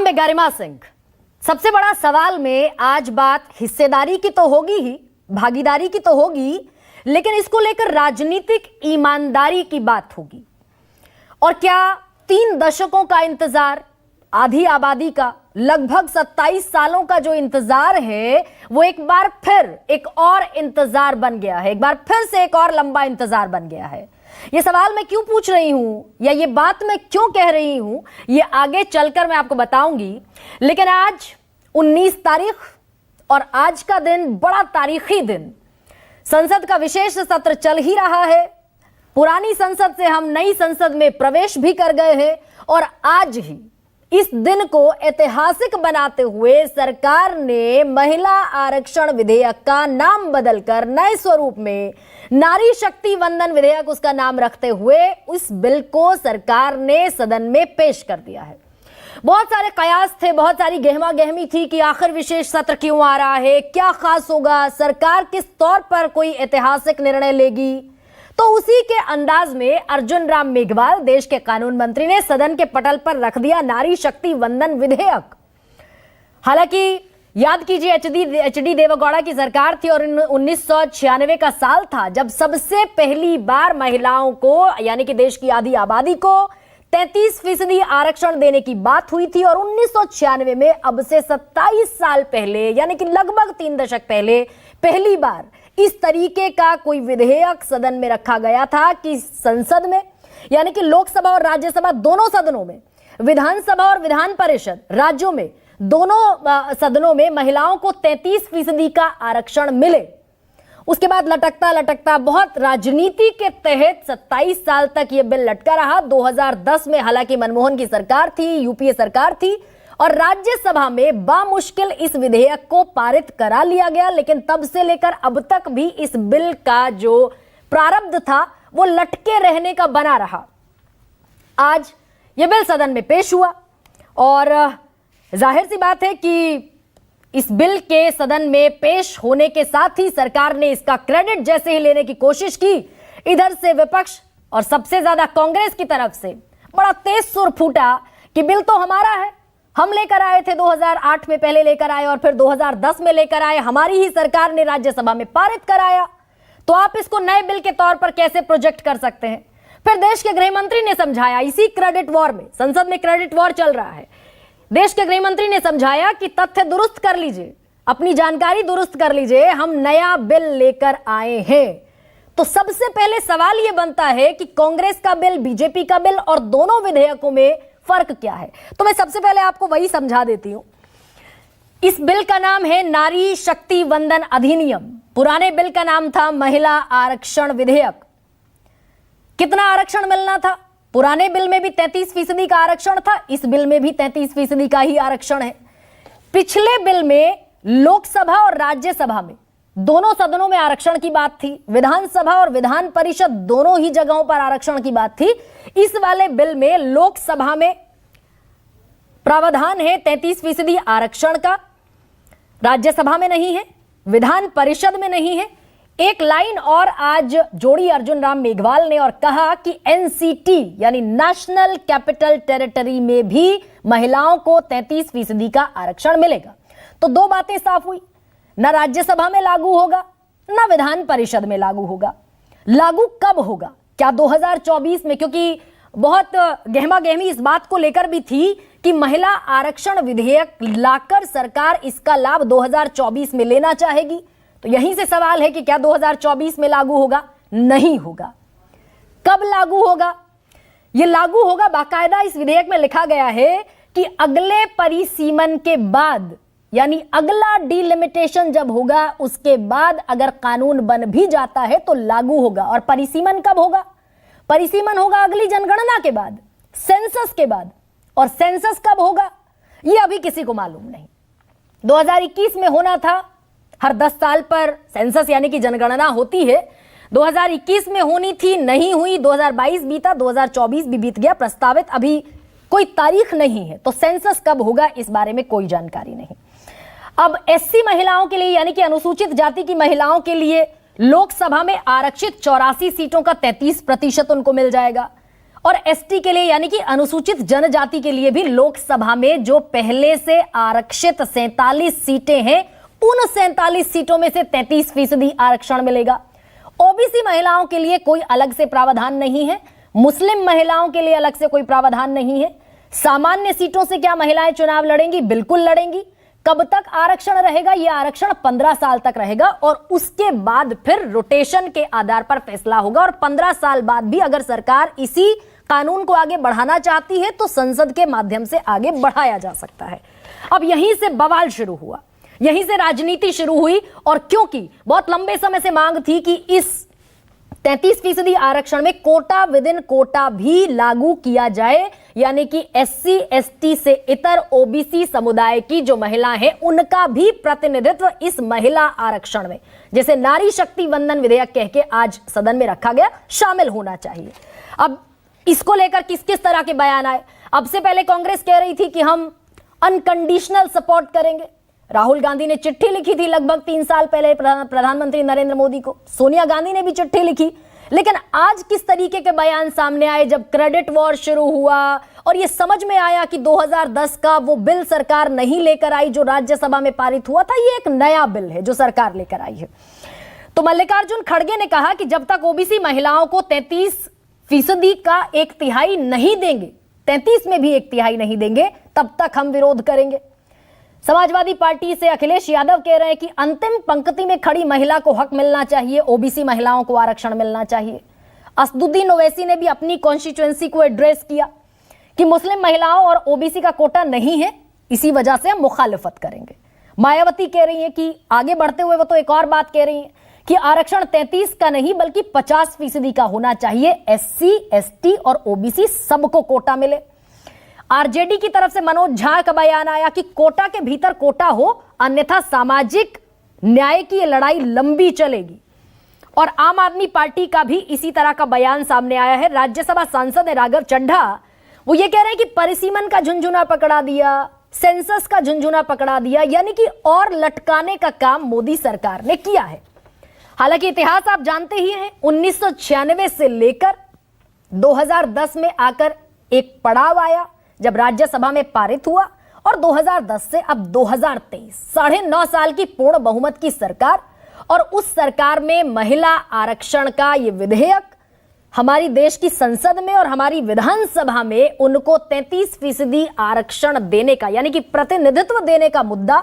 नाम है गरिमा सिंह। सबसे बड़ा सवाल में आज बात हिस्सेदारी की तो होगी ही, भागीदारी की तो होगी, लेकिन इसको लेकर राजनीतिक ईमानदारी की बात होगी। और क्या 3 दशकों का इंतजार, आधी आबादी का लगभग 27 सालों का जो इंतजार है वो एक बार फिर एक और इंतजार बन गया है, एक बार फिर से एक और लंबा इंतजार बन गया है। ये सवाल मैं क्यों पूछ रही हूं या ये बात मैं क्यों कह रही हूं ये आगे चलकर मैं आपको बताऊंगी। लेकिन आज 19 तारीख और आज का दिन बड़ा तारीखी दिन। संसद का विशेष सत्र चल ही रहा है। पुरानी संसद से हम नई संसद में प्रवेश भी कर गए हैं और आज ही इस दिन को ऐतिहासिक बनाते हुए सरकार ने महिला आरक्षण विधेयक का नाम बदलकर नए स्वरूप में नारी शक्ति वंदन विधेयक उसका नाम रखते हुए उस बिल को सरकार ने सदन में पेश कर दिया है। बहुत सारे कयास थे, बहुत सारी गहमा गहमी थी कि आखिर विशेष सत्र क्यों आ रहा है, क्या खास होगा, सरकार किस तौर पर कोई ऐतिहासिक निर्णय लेगी। तो उसी के अंदाज में अर्जुन राम मेघवाल देश के कानून मंत्री ने सदन के पटल पर रख दिया नारी शक्ति वंदन विधेयक। हालांकि याद कीजिए एचडी देवेगौड़ा की सरकार थी और 1996 का साल था जब सबसे पहली बार महिलाओं को यानी कि देश की आधी आबादी को 33% आरक्षण देने की बात हुई थी। और 1996 में अब से 27 साल पहले यानी कि लगभग 3 दशक पहले पहली बार इस तरीके का कोई विधेयक सदन में रखा गया था कि संसद में यानी कि लोकसभा और राज्यसभा दोनों सदनों में, विधानसभा और विधान परिषद राज्यों में दोनों सदनों में महिलाओं को 33% का आरक्षण मिले। उसके बाद लटकता लटकता बहुत राजनीति के तहत 27 साल तक यह बिल लटका रहा। 2010 में हालांकि मनमोहन की सरकार थी, यूपीए सरकार थी और राज्यसभा में बामुश्किल इस विधेयक को पारित करा लिया गया। लेकिन तब से लेकर अब तक भी इस बिल का जो प्रारब्ध था वो लटके रहने का बना रहा। आज यह बिल सदन में पेश हुआ और जाहिर सी बात है कि इस बिल के सदन में पेश होने के साथ ही सरकार ने इसका क्रेडिट जैसे ही लेने की कोशिश की, इधर से विपक्ष और सबसे ज्यादा कांग्रेस की तरफ से बड़ा तेज सुर फूटा कि बिल तो हमारा है, हम लेकर आए थे, 2008 में पहले लेकर आए और फिर 2010 में लेकर आए, हमारी ही सरकार ने राज्यसभा में पारित कराया, तो आप इसको नए बिल के तौर पर कैसे प्रोजेक्ट कर सकते हैं। फिर देश के गृह मंत्री ने समझाया, इसी क्रेडिट वॉर में, संसद में क्रेडिट वॉर चल रहा है, देश के गृह मंत्री ने समझाया कि तथ्य दुरुस्त कर लीजिए, अपनी जानकारी दुरुस्त कर लीजिए, हम नया बिल लेकर आए हैं। तो सबसे पहले सवाल यह बनता है कि कांग्रेस का बिल, बीजेपी का बिल और दोनों विधेयकों में फर्क क्या है। तो मैं सबसे पहले आपको वही समझा देती हूं। इस बिल का नाम है नारी शक्ति वंदन अधिनियम। पुराने बिल का नाम था महिला आरक्षण विधेयक। कितना आरक्षण मिलना था? पुराने बिल में भी 33% का आरक्षण था, इस बिल में भी 33% का ही आरक्षण है। पिछले बिल में लोकसभा और राज्यसभा में दोनों सदनों में आरक्षण की बात थी, विधानसभा और विधान परिषद दोनों ही जगहों पर आरक्षण की बात थी। इस वाले बिल में लोकसभा में प्रावधान है 33% आरक्षण का, राज्यसभा में नहीं है, विधान परिषद में नहीं है। एक लाइन और आज जोड़ी अर्जुन राम मेघवाल ने और कहा कि एनसीटी यानी नेशनल कैपिटल टेरिटरी में भी महिलाओं को 33% का आरक्षण मिलेगा। तो 2 बातें साफ हुई, ना राज्यसभा में लागू होगा ना विधान परिषद में लागू होगा। लागू कब होगा? क्या 2024 में? क्योंकि बहुत गहमा गहमी इस बात को लेकर भी थी कि महिला आरक्षण विधेयक लाकर सरकार इसका लाभ 2024 में लेना चाहेगी। तो यहीं से सवाल है कि क्या 2024 में लागू होगा? नहीं होगा। कब लागू होगा? यह लागू होगा, बाकायदा इस विधेयक में लिखा गया है कि अगले परिसीमन के बाद, यानी अगला डिलिमिटेशन जब होगा उसके बाद अगर कानून बन भी जाता है तो लागू होगा। और परिसीमन कब होगा? परिसीमन होगा अगली जनगणना के बाद, सेंसस के बाद। और सेंसस कब होगा यह अभी किसी को मालूम नहीं। 2021 में होना था, हर 10 साल पर सेंसस यानी कि जनगणना होती है। 2021 में होनी थी, नहीं हुई, 2022 बीता, 2024 भी बीत गया, प्रस्तावित अभी कोई तारीख नहीं है। तो सेंसस कब होगा इस बारे में कोई जानकारी नहीं। अब एससी महिलाओं के लिए यानी कि अनुसूचित जाति की महिलाओं के लिए लोकसभा में आरक्षित 84 सीटों का 33% उनको मिल जाएगा और एसटी के लिए यानी कि अनुसूचित जनजाति के लिए भी लोकसभा में जो पहले से आरक्षित 47 सीटें हैं, उन 47 सीटों में से 33% आरक्षण मिलेगा। ओबीसी महिलाओं के लिए कोई अलग से प्रावधान नहीं है, मुस्लिम महिलाओं के लिए अलग से कोई प्रावधान नहीं है। सामान्य सीटों से क्या महिलाएं चुनाव लड़ेंगी? बिल्कुल लड़ेंगी। कब तक आरक्षण रहेगा? यह आरक्षण 15 साल तक रहेगा और उसके बाद फिर रोटेशन के आधार पर फैसला होगा। और 15 साल बाद भी अगर सरकार इसी कानून को आगे बढ़ाना चाहती है तो संसद के माध्यम से आगे बढ़ाया जा सकता है। अब यहीं से बवाल शुरू हुआ, यहीं से राजनीति शुरू हुई। और क्योंकि बहुत लंबे समय से मांग थी कि इस 33% आरक्षण में कोटा विद इन कोटा भी लागू किया जाए, यानी कि एससी एसटी से इतर ओबीसी समुदाय की जो महिला है उनका भी प्रतिनिधित्व इस महिला आरक्षण में, जैसे नारी शक्ति वंदन विधेयक कह के आज सदन में रखा गया, शामिल होना चाहिए। अब इसको लेकर किस किस तरह के बयान आए? अब से पहले कांग्रेस कह रही थी कि हम अनकंडीशनल सपोर्ट करेंगे। राहुल गांधी ने चिट्ठी लिखी थी लगभग 3 साल पहले प्रधानमंत्री नरेंद्र मोदी को, सोनिया गांधी ने भी चिट्ठी लिखी। लेकिन आज किस तरीके के बयान सामने आए जब क्रेडिट वॉर शुरू हुआ और यह समझ में आया कि 2010 का वो बिल सरकार नहीं लेकर आई जो राज्यसभा में पारित हुआ था, ये एक नया बिल है जो सरकार लेकर आई है। तो मल्लिकार्जुन खड़गे ने कहा कि जब तक ओबीसी महिलाओं को 33% का 1/3 नहीं देंगे, 33 में भी 1/3 नहीं देंगे, तब तक हम विरोध करेंगे। समाजवादी पार्टी से अखिलेश यादव कह रहे हैं कि अंतिम पंक्ति में खड़ी महिला को हक मिलना चाहिए, ओबीसी महिलाओं को आरक्षण मिलना चाहिए। असदुद्दीन ओवैसी ने भी अपनी कॉन्स्टिट्यूएंसी को एड्रेस किया कि मुस्लिम महिलाओं और ओबीसी का कोटा नहीं है, इसी वजह से हम मुखालिफत करेंगे। मायावती कह रही है कि आगे बढ़ते हुए वो तो एक और बात कह रही है कि आरक्षण 33 का नहीं बल्कि 50% का होना चाहिए, एससी एसटी और ओबीसी सबको कोटा मिले। आरजेडी की तरफ से मनोज झा का बयान आया कि कोटा के भीतर कोटा हो, अन्यथा सामाजिक न्याय की लड़ाई लंबी चलेगी। और आम आदमी पार्टी का भी इसी तरह का बयान सामने आया है। राज्यसभा सांसद है राघव चड्ढा, वो ये कह रहे हैं कि परिसीमन का झुंझुना पकड़ा दिया, सेंसस का झुंझुना पकड़ा दिया, यानी कि और लटकाने का काम मोदी सरकार ने किया है। हालांकि इतिहास आप जानते ही हैं, 1996 से लेकर 2010 में आकर एक पड़ाव आया जब राज्यसभा में पारित हुआ, और 2010 से अब 2023 9.5 साल की पूर्ण बहुमत की सरकार, और उस सरकार में महिला आरक्षण का ये विधेयक हमारी देश की संसद में और हमारी विधानसभा में उनको 33% आरक्षण देने का यानी कि प्रतिनिधित्व देने का मुद्दा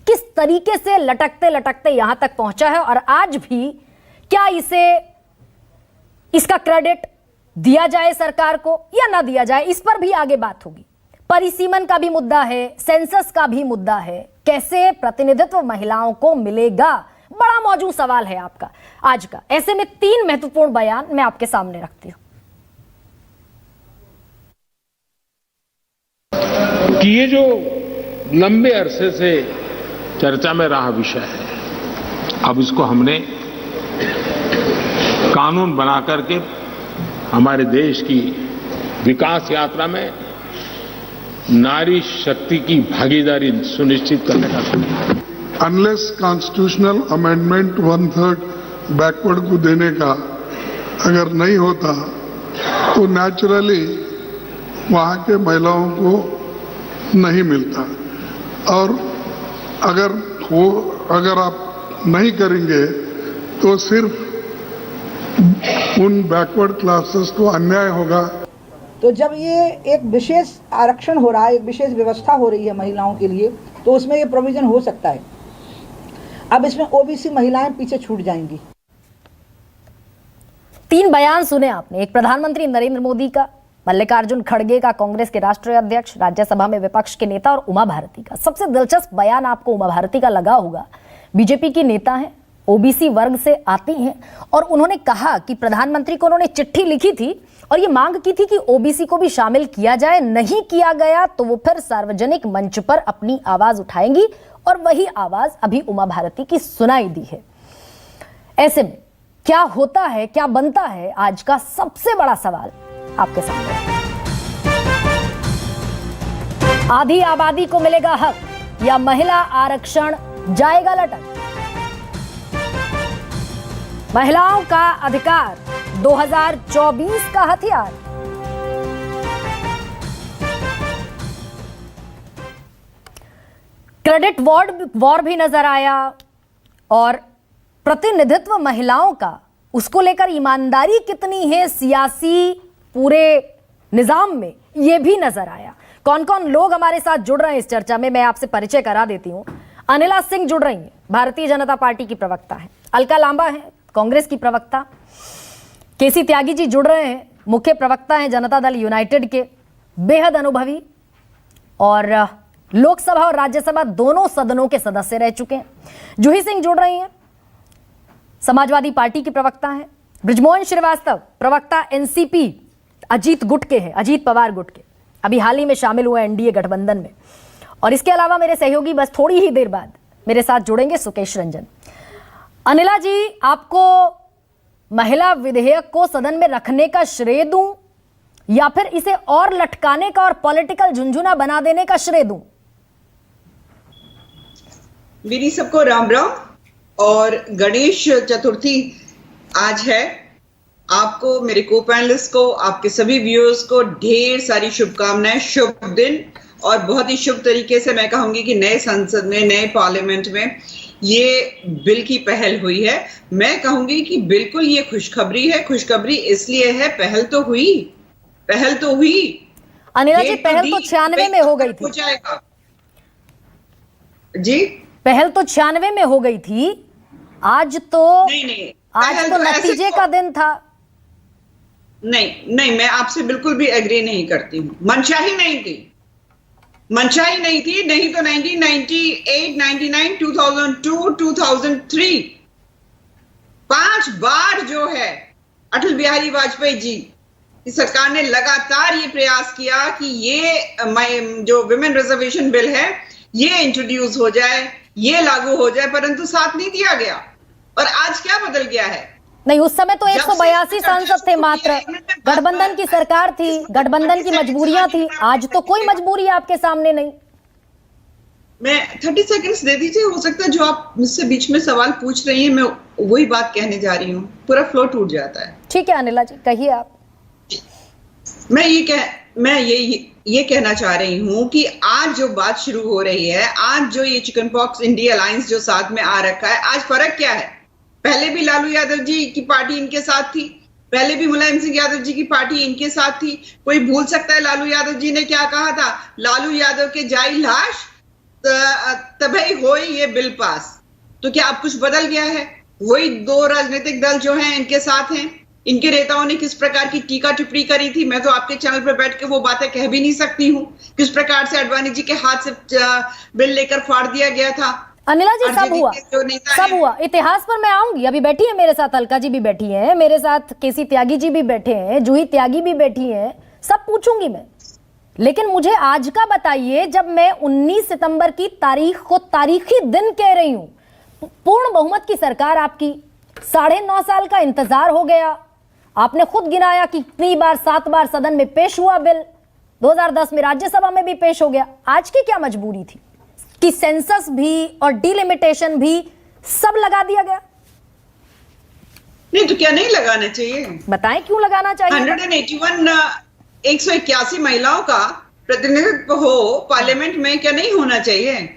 किस तरीके से लटकते लटकते यहां तक पहुंचा है। और आज भी क्या इसका क्रेडिट दिया जाए सरकार को या ना दिया जाए, इस पर भी आगे बात होगी। परिसीमन का भी मुद्दा है, सेंसस का भी मुद्दा है, कैसे प्रतिनिधित्व महिलाओं को मिलेगा, बड़ा मौजूद सवाल है आपका आज का। ऐसे में 3 महत्वपूर्ण बयान मैं आपके सामने रखती हूं कि ये जो लंबे अरसे से चर्चा में रहा विषय है, अब इसको हमने कानून बना करके हमारे देश की विकास यात्रा में नारी शक्ति की भागीदारी सुनिश्चित करने का समय। अनलेस कॉन्स्टिट्यूशनल अमेंडमेंट 1/3 बैकवर्ड को देने का अगर नहीं होता तो नेचुरली वहां के महिलाओं को नहीं मिलता, और अगर आप नहीं करेंगे तो सिर्फ उन बैकवर्ड क्लासेस को अन्याय होगा। तो जब ये एक विशेष आरक्षण हो रहा है, एक विशेष व्यवस्था हो रही है महिलाओं के लिए, तो उसमें ये प्रोविजन हो सकता है। अब इसमें ओबीसी महिलाएं पीछे छूट जाएंगी। 3 बयान सुने आपने, एक प्रधानमंत्री नरेंद्र मोदी का, मल्लिकार्जुन खड़गे का, कांग्रेस के राष्ट्रीय अध्यक्ष, राज्यसभा में विपक्ष के नेता, और उमा भारती का। सबसे दिलचस्प बयान आपको उमा भारती का लगा होगा। बीजेपी की नेता हैं, ओबीसी वर्ग से आती हैं, और उन्होंने कहा कि प्रधानमंत्री को उन्होंने चिट्ठी लिखी थी और ये मांग की थी कि ओबीसी को भी शामिल किया जाए, नहीं किया गया तो वो फिर सार्वजनिक मंच पर अपनी आवाज उठाएंगी, और वही आवाज अभी उमा भारती की सुनाई दी है। ऐसे में क्या होता है, क्या बनता है, आज का सबसे बड़ा सवाल आपके सामने। आधी आबादी को मिलेगा हक या महिला आरक्षण जाएगा लटक? महिलाओं का अधिकार 2024 का हथियार क्रेडिट वॉर भी नजर आया और प्रतिनिधित्व महिलाओं का, उसको लेकर ईमानदारी कितनी है सियासी पूरे निजाम में, यह भी नजर आया। कौन कौन लोग हमारे साथ जुड़ रहे हैं इस चर्चा में, मैं आपसे परिचय करा देती हूं। अनिला सिंह जुड़ रही हैं, भारतीय जनता पार्टी की प्रवक्ता है। अलका लांबा है, कांग्रेस की प्रवक्ता। केसी त्यागी जी जुड़ रहे हैं, मुख्य प्रवक्ता हैं जनता दल यूनाइटेड के, बेहद अनुभवी और लोकसभा और राज्यसभा दोनों सदनों के सदस्य रह चुके हैं। जूही सिंह जुड़ रही हैं, समाजवादी पार्टी की प्रवक्ता हैं। बृजमोहन श्रीवास्तव प्रवक्ता एनसीपी अजीत गुट के हैं, अजीत पवार गुट के, अभी हाल ही में शामिल हुए एनडीए गठबंधन में। और इसके अलावा मेरे सहयोगी बस थोड़ी ही देर बाद मेरे साथ जुड़ेंगे, सुकेश रंजन। अनिला जी, आपको महिला विधेयक को सदन में रखने का श्रेय दूं या फिर इसे और लटकाने का और पॉलिटिकल झुंझुना बना देने का श्रेय दूं? मेरी सबको राम राम और गणेश चतुर्थी आज है। आपको, मेरे को पैनलिस्ट को, आपके सभी व्यूअर्स को ढेर सारी शुभकामनाएं, शुभ दिन। और बहुत ही शुभ तरीके से मैं कहूंगी कि नए संसद में, नए पार्लियामेंट में ये बिल की पहल हुई है। मैं कहूंगी कि बिल्कुल ये खुशखबरी है। खुशखबरी इसलिए है, पहल तो हुई। अनिला जी, पहल तो 96 में हो गई थी जी, पहल तो 96 में हो गई थी। आज तो आज तो नतीजे का दिन था। नहीं, मैं आपसे बिल्कुल भी एग्री नहीं करती हूँ। मनशाही नहीं थी, नहीं तो 1998, 99, 2002, 2003 5 बार जो है अटल बिहारी वाजपेयी जी की सरकार ने लगातार ये प्रयास किया कि ये जो विमेन रिजर्वेशन बिल है ये इंट्रोड्यूस हो जाए, ये लागू हो जाए, परंतु साथ नहीं दिया गया। और आज क्या बदल गया है? नहीं, उस समय तो 182 सांसद थे मात्र, गठबंधन की सरकार थी, गठबंधन की मजबूरियां थी। आज तो कोई मजबूरी आपके सामने नहीं। मैं 30 सेकंड्स दे दीजिए, हो सकता है जो आप मुझसे बीच में सवाल पूछ रही हैं मैं वही बात कहने जा रही हूँ, पूरा फ्लो टूट जाता है। ठीक है अनिला जी, कहिए आप। मैं ये कहना चाह रही हूँ कि आज जो बात शुरू हो रही है, आज जो ये चिकन पॉक्स इंडिया अलायंस जो साथ में आ रखा है, आज फर्क क्या है? पहले भी लालू यादव जी की पार्टी इनके साथ थी, पहले भी मुलायम सिंह यादव जी की पार्टी इनके साथ थी। कोई भूल सकता है लालू यादव जी ने क्या कहा था? लालू यादव के जाई लाश तभी होई ये बिल पास। तो क्या अब कुछ बदल गया है? वही 2 राजनीतिक दल जो हैं इनके साथ हैं। इनके नेताओं ने किस प्रकार की टीका टिप्पणी करी थी, मैं तो आपके चैनल पर बैठ के वो बातें कह भी नहीं सकती हूँ। किस प्रकार से अडवाणी जी के हाथ से बिल लेकर फाड़ दिया गया था। अनिला जी, सब हुआ। इतिहास पर मैं आऊंगी। अभी बैठी है मेरे साथ अलका जी भी बैठी है, मेरे साथ केसी त्यागी जी भी बैठे हैं, जूही त्यागी भी बैठी है, सब पूछूंगी मैं। लेकिन मुझे आज का बताइए, जब मैं 19 सितंबर की तारीख को तारीखी दिन कह रही हूं, पूर्ण बहुमत की सरकार आपकी, 9.5 साल का इंतजार हो गया। आपने खुद गिनाया कि कितनी बार, 7 बार सदन में पेश हुआ बिल, 2010 में राज्यसभा में भी पेश हो गया। आज की क्या मजबूरी थी कि सेंसस भी और डिलिमिटेशन भी सब लगा दिया गया? नहीं तो क्या नहीं लगाना चाहिए? बताएं क्यों लगाना चाहिए? 181 महिलाओं का प्रतिनिधित्व हो पार्लियामेंट में, क्या नहीं होना चाहिए?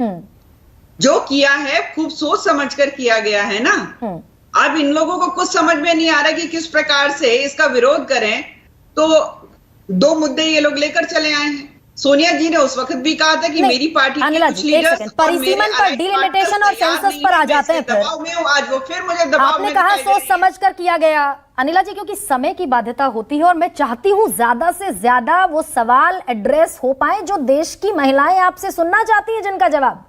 जो किया है खूब सोच समझ कर किया गया है ना। अब इन लोगों को कुछ समझ में नहीं आ रहा कि किस प्रकार से इसका विरोध करें। तो 2 मुद्दे ये लोग लेकर चले आए हैं। सोनिया जी ने उस वक्त भी कहा था कि मेरी पार्टी के कुछ लीडर्स परिसीमन पर, डिलिमिटेशन और सेंसस पर आ जाते हैं। फिर आज वो फिर मुझे दबाव आपने कहा सोच समझ कर किया गया। अनिला जी, क्योंकि समय की बाध्यता होती है और मैं चाहती हूं ज्यादा से ज्यादा वो सवाल एड्रेस हो पाए जो देश की महिलाएं आपसे सुनना चाहती हैं, जिनका जवाब।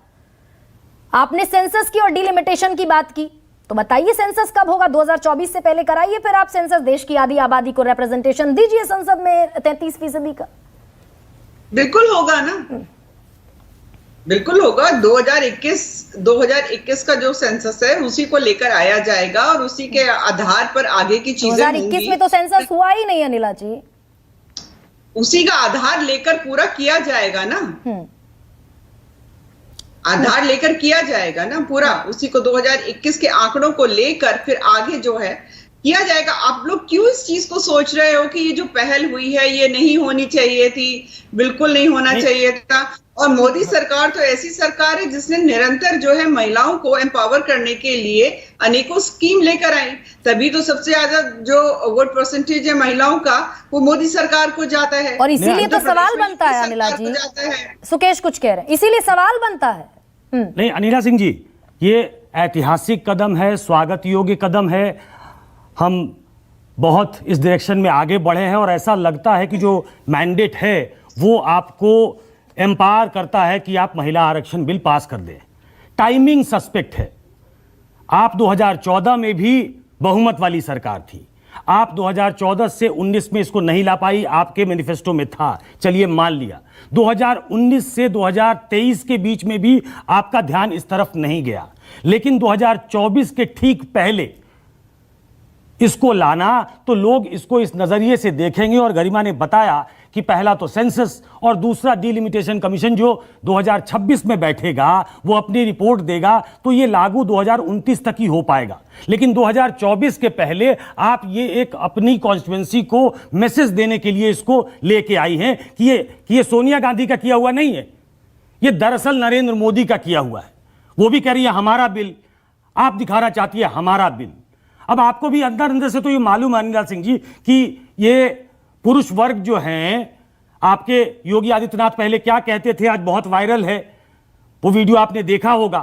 आपने सेंसस की और डिलिमिटेशन की बात की, तो बताइए सेंसस कब होगा? 2024 से पहले कराइए, फिर आप सेंसस, देश की आधी आबादी को रिप्रेजेंटेशन दीजिए संसद में 33% का। बिल्कुल होगा ना, बिल्कुल होगा। 2021 का जो सेंसस है उसी को लेकर आया जाएगा और उसी के आधार पर आगे की चीजें होंगी। 2021 में तो सेंसस हुआ ही नहीं अनिला जी। उसी का आधार लेकर पूरा किया जाएगा ना, आधार लेकर किया जाएगा ना पूरा। उसी को 2021 के आंकड़ों को लेकर फिर आगे जो है किया जाएगा। आप लोग क्यों इस चीज को सोच रहे हो कि ये जो पहल हुई है ये नहीं होनी चाहिए थी, बिल्कुल नहीं होना चाहिए था? और मोदी सरकार तो ऐसी सरकार है जिसने निरंतर जो है महिलाओं को एम्पावर करने के लिए अनेकों स्कीम लेकर आई, तभी तो सबसे ज्यादा जो वोट परसेंटेज है महिलाओं का वो मोदी सरकार को जाता है। और इसीलिए तो सवाल बनता है अनिला जी, सुकेश कुछ कह रहे हैं, इसीलिए सवाल बनता है। नहीं अनिला सिंह जी, ये ऐतिहासिक कदम है, स्वागत योग्य कदम है। हम बहुत इस डायरेक्शन में आगे बढ़े हैं और ऐसा लगता है कि जो मैंडेट है वो आपको एम्पावर करता है कि आप महिला आरक्षण बिल पास कर दें। टाइमिंग सस्पेक्ट है। आप 2014 में भी बहुमत वाली सरकार थी, आप 2014 से 19 में इसको नहीं ला पाई, आपके मैनिफेस्टो में था, चलिए मान लिया। 2019 से 2023 के बीच में भी आपका ध्यान इस तरफ नहीं गया, लेकिन 2024 के ठीक पहले इसको लाना तो लोग इसको इस नजरिए से देखेंगे। और गरिमा ने बताया कि पहला तो सेंसस और दूसरा डिलिमिटेशन कमीशन जो 2026 में बैठेगा वो अपनी रिपोर्ट देगा, तो ये लागू 2029 तक ही हो पाएगा। लेकिन 2024 के पहले आप ये एक अपनी कॉन्स्टिट्यूएंसी को मैसेज देने के लिए इसको लेके आई हैं कि ये सोनिया गांधी का किया हुआ नहीं है, ये दरअसल नरेंद्र मोदी का किया हुआ है। वो भी कह रही है हमारा बिल, आप दिखाना चाहती है हमारा बिल। अब आपको भी अंदर अंदर से तो ये मालूम है अनिला सिंह जी कि ये पुरुष वर्ग जो हैं, आपके योगी आदित्यनाथ पहले क्या कहते थे, आज बहुत वायरल है, वो वीडियो आपने देखा होगा।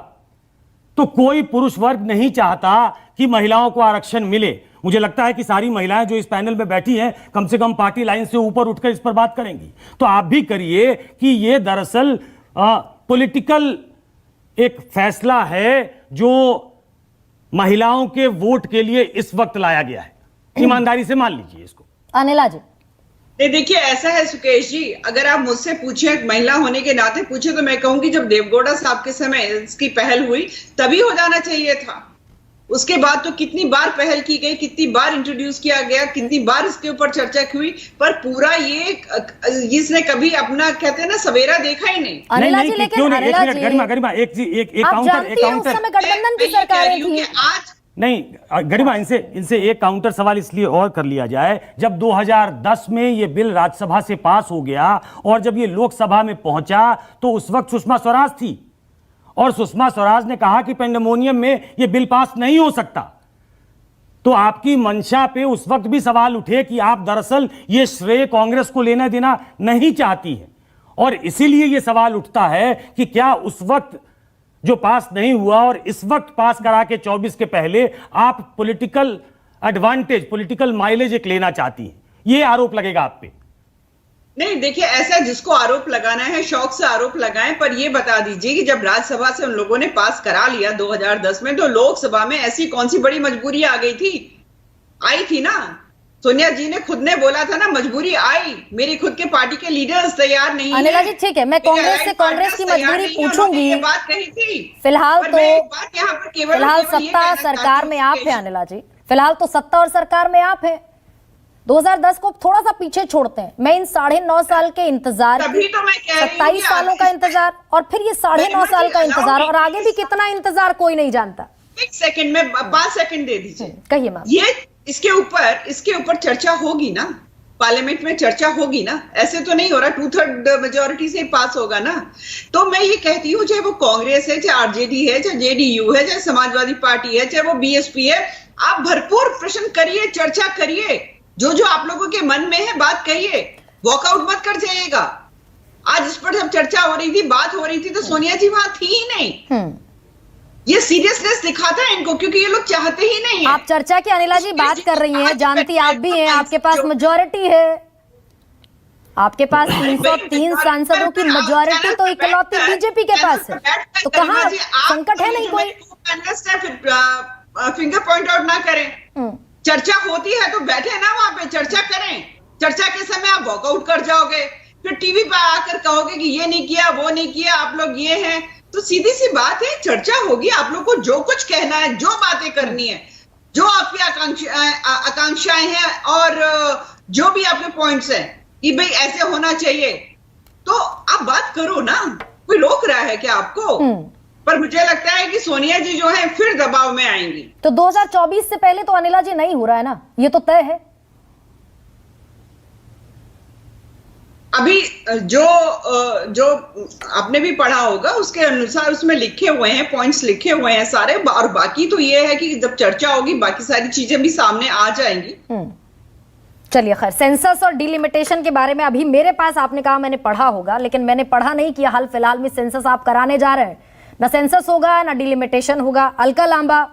तो कोई पुरुष वर्ग नहीं चाहता कि महिलाओं को आरक्षण मिले। मुझे लगता है कि सारी महिलाएं जो इस पैनल में बैठी हैं कम से कम पार्टी लाइन से ऊपर उठकर इस पर बात करेंगी। तो आप भी करिए कि ये दरअसल पॉलिटिकल एक फैसला है जो महिलाओं के वोट के लिए इस वक्त लाया गया है। ईमानदारी से मान लीजिए इसको। अनिला जी देखिए ऐसा है सुकेश जी, अगर आप मुझसे पूछे, महिला होने के नाते पूछे, तो मैं कहूंगी जब देवगौड़ा साहब के समय इसकी पहल हुई तभी हो जाना चाहिए था। उसके बाद तो कितनी बार पहल की गई, कितनी बार इंट्रोड्यूस किया गया, कितनी बार इसके ऊपर चर्चा हुई, पर पूरा ये इसने कभी अपना कहते हैं ना सवेरा देखा ही नहीं। अनिला जी लेकिन गरिमा एक काउंटर गठबंधन की सरकारें थी आज। नहीं गरिमा, इनसे एक काउंटर सवाल इसलिए और कर लिया जाए, जब 2010 में ये बिल राज्यसभा से पास हो गया और जब ये लोकसभा में पहुंचा तो उस वक्त सुषमा स्वराज थी और सुषमा स्वराज ने कहा कि पेंडेमोनियम में ये बिल पास नहीं हो सकता। तो आपकी मंशा पे उस वक्त भी सवाल उठे कि आप दरअसल ये श्रेय कांग्रेस को लेना देना नहीं चाहती है, और इसीलिए ये सवाल उठता है कि क्या उस वक्त जो पास नहीं हुआ और इस वक्त पास करा के 24 के पहले आप पॉलिटिकल एडवांटेज, पॉलिटिकल माइलेज एक लेना चाहती हैं। ये आरोप लगेगा आप पे। नहीं देखिए, ऐसा जिसको आरोप लगाना है शौक से आरोप लगाएं, पर ये बता दीजिए कि जब राज्यसभा से उन लोगों ने पास करा लिया 2010 में, तो लोकसभा में ऐसी कौन सी बड़ी मजबूरी आ गई थी? आई थी ना। सोनिया जी ने खुद ने बोला था ना, मजबूरी आई, मेरी खुद के पार्टी के लीडर्स तैयार नहीं है। अनिला जी ठीक है, मैं कांग्रेस की मजबूरी पूछूंगी। ये बात कही थी। फिलहाल सत्ता सरकार में आप है अनिला जी, फिलहाल तो सत्ता और सरकार में आप है। 2010 को थोड़ा सा पीछे छोड़ते हैं। मैं इन 9.5 साल के इंतजार, 27 सालों का इंतजार और फिर ये 9.5 साल का इंतजार, और आगे भी कितना इंतजार कोई नहीं जानता। एक सेकंड में 5 सेकंड दे दीजिए। कहिए मैम। ये इसके ऊपर चर्चा होगी ना, पार्लियामेंट में चर्चा होगी ना, ऐसे तो नहीं हो रहा 2/3 मेजोरिटी से पास होगा ना। तो मैं ये कहती हूँ, चाहे वो कांग्रेस है, चाहे आरजेडी है, चाहे जेडीयू है, चाहे समाजवादी पार्टी है, चाहे वो बीएसपी है, आप भरपूर प्रश्न करिए, चर्चा करिए, जो जो आप लोगों के मन में है बात कहिए, वॉकआउट मत कर जाइएगा। आज इस पर जब चर्चा हो रही थी, बात हो रही थी, तो सोनिया जी वहां थी ही नहीं। ये सीरियसनेस दिखाता है इनको, क्योंकि ये लोग चाहते ही नहीं है। आप चर्चा की अनिला जी बात कर रही हैं, जानती आप भी हैं, आपके पास मेजॉरिटी है, आपके पास 303 सांसदों की मेजॉरिटी तो इकलौती बीजेपी के पास है, तो कहाँ संकट है? नहीं कोई फिंगर पॉइंट आउट ना करें। चर्चा होती है तो बैठे ना वहां पे, चर्चा करें। चर्चा के समय आप वॉकआउट कर जाओगे, फिर टीवी पे आकर कहोगे कि ये नहीं किया, वो नहीं किया, आप लोग ये हैं। तो सीधी सी बात है, चर्चा होगी। आप लोग को जो कुछ कहना है, जो बातें करनी है, जो आपकी आकांक्षाएं हैं और जो भी आपके पॉइंट्स हैं कि भाई ऐसे होना चाहिए, तो आप बात करो ना। कोई रोक रहा है क्या आपको? पर मुझे लगता है कि सोनिया जी जो है फिर दबाव में आएंगी। तो 2024 से पहले तो अनिला जी नहीं हो रहा है ना, ये तो तय है। अभी जो आपने भी पढ़ा होगा उसके अनुसार उसमें लिखे हुए हैं, पॉइंट्स लिखे हुए हैं सारे, और बाकी तो ये है कि जब चर्चा होगी बाकी सारी चीजें भी सामने आ जाएंगी। चलिए खैर, सेंसस और डिलिमिटेशन के बारे में अभी मेरे पास, आपने कहा मैंने पढ़ा होगा, लेकिन मैंने पढ़ा नहीं किया। हाल फिलहाल में सेंसस आप कराने जा रहे हैं, ना सेंसस होगा ना डिलिमिटेशन होगा। अलका लांबा,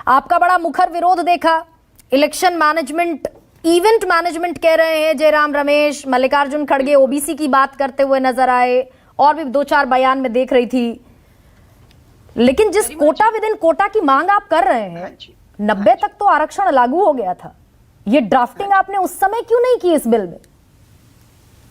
आपका बड़ा मुखर विरोध देखा। इलेक्शन मैनेजमेंट, इवेंट मैनेजमेंट कह रहे हैं जयराम रमेश। मल्लिकार्जुन खड़गे ओबीसी की बात करते हुए नजर आए, और भी 2-4 बयान में देख रही थी। लेकिन जिस कोटा विद इन कोटा की मांग आप कर रहे हैं, 90 तक तो आरक्षण लागू हो गया था। ये ड्राफ्टिंग आपने उस समय क्यों नहीं की इस बिल में?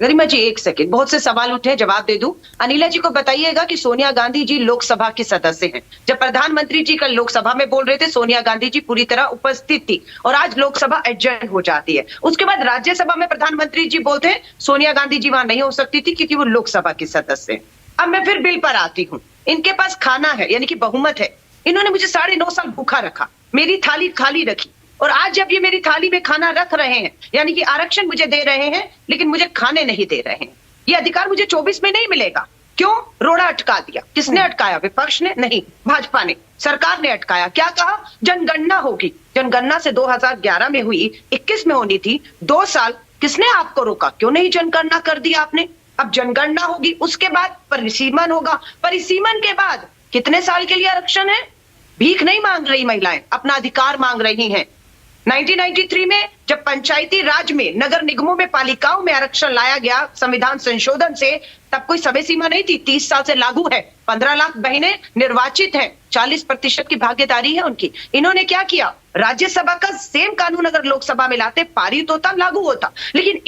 गरिमा जी एक सेकंड, बहुत से सवाल उठे, जवाब दे दूं। अनिला जी को बताइएगा कि सोनिया गांधी जी लोकसभा के सदस्य हैं। जब प्रधानमंत्री जी कल लोकसभा में बोल रहे थे, सोनिया गांधी जी पूरी तरह उपस्थित थी, और आज लोकसभा एडजर्न हो जाती है। उसके बाद राज्यसभा में प्रधानमंत्री जी बोलते हैं सोनिया गांधी जी वहां नहीं हो सकती थी क्योंकि वो लोकसभा के सदस्य हैं। अब मैं फिर बिल पर आती हूँ। इनके पास खाना है, यानी कि बहुमत है। इन्होंने मुझे 9.5 साल भूखा रखा, मेरी थाली खाली रखी, और आज जब ये मेरी थाली में खाना रख रहे हैं, यानी कि आरक्षण मुझे दे रहे हैं, लेकिन मुझे खाने नहीं दे रहे हैं। ये अधिकार मुझे 24 में नहीं मिलेगा। क्यों? रोड़ा अटका दिया। किसने अटकाया? विपक्ष ने नहीं, भाजपा ने, सरकार ने अटकाया। क्या कहा? जनगणना होगी। जनगणना से 2011 में हुई, 21 में होनी थी, 2 साल। किसने आपको रोका? क्यों नहीं जनगणना कर दिया आपने? अब जनगणना होगी, उसके बाद परिसीमन होगा। परिसीमन के बाद कितने साल के लिए आरक्षण है? भीख नहीं मांग रही महिलाएं, अपना अधिकार मांग रही हैं। 1993 में जब पंचायती राज में, नगर निगमों में, पालिकाओं में आरक्षण लाया गया संविधान संशोधन से, तब कोई समय सीमा नहीं थी। 30 साल से लागू है। 15 लाख बहनें निर्वाचित हैं, 40% की भागीदारी है उनकी। इन्होंने क्या किया? राज्यसभा का सेम कानून अगर लोकसभा में लाते, पारित होता, लागू होता। लेकिन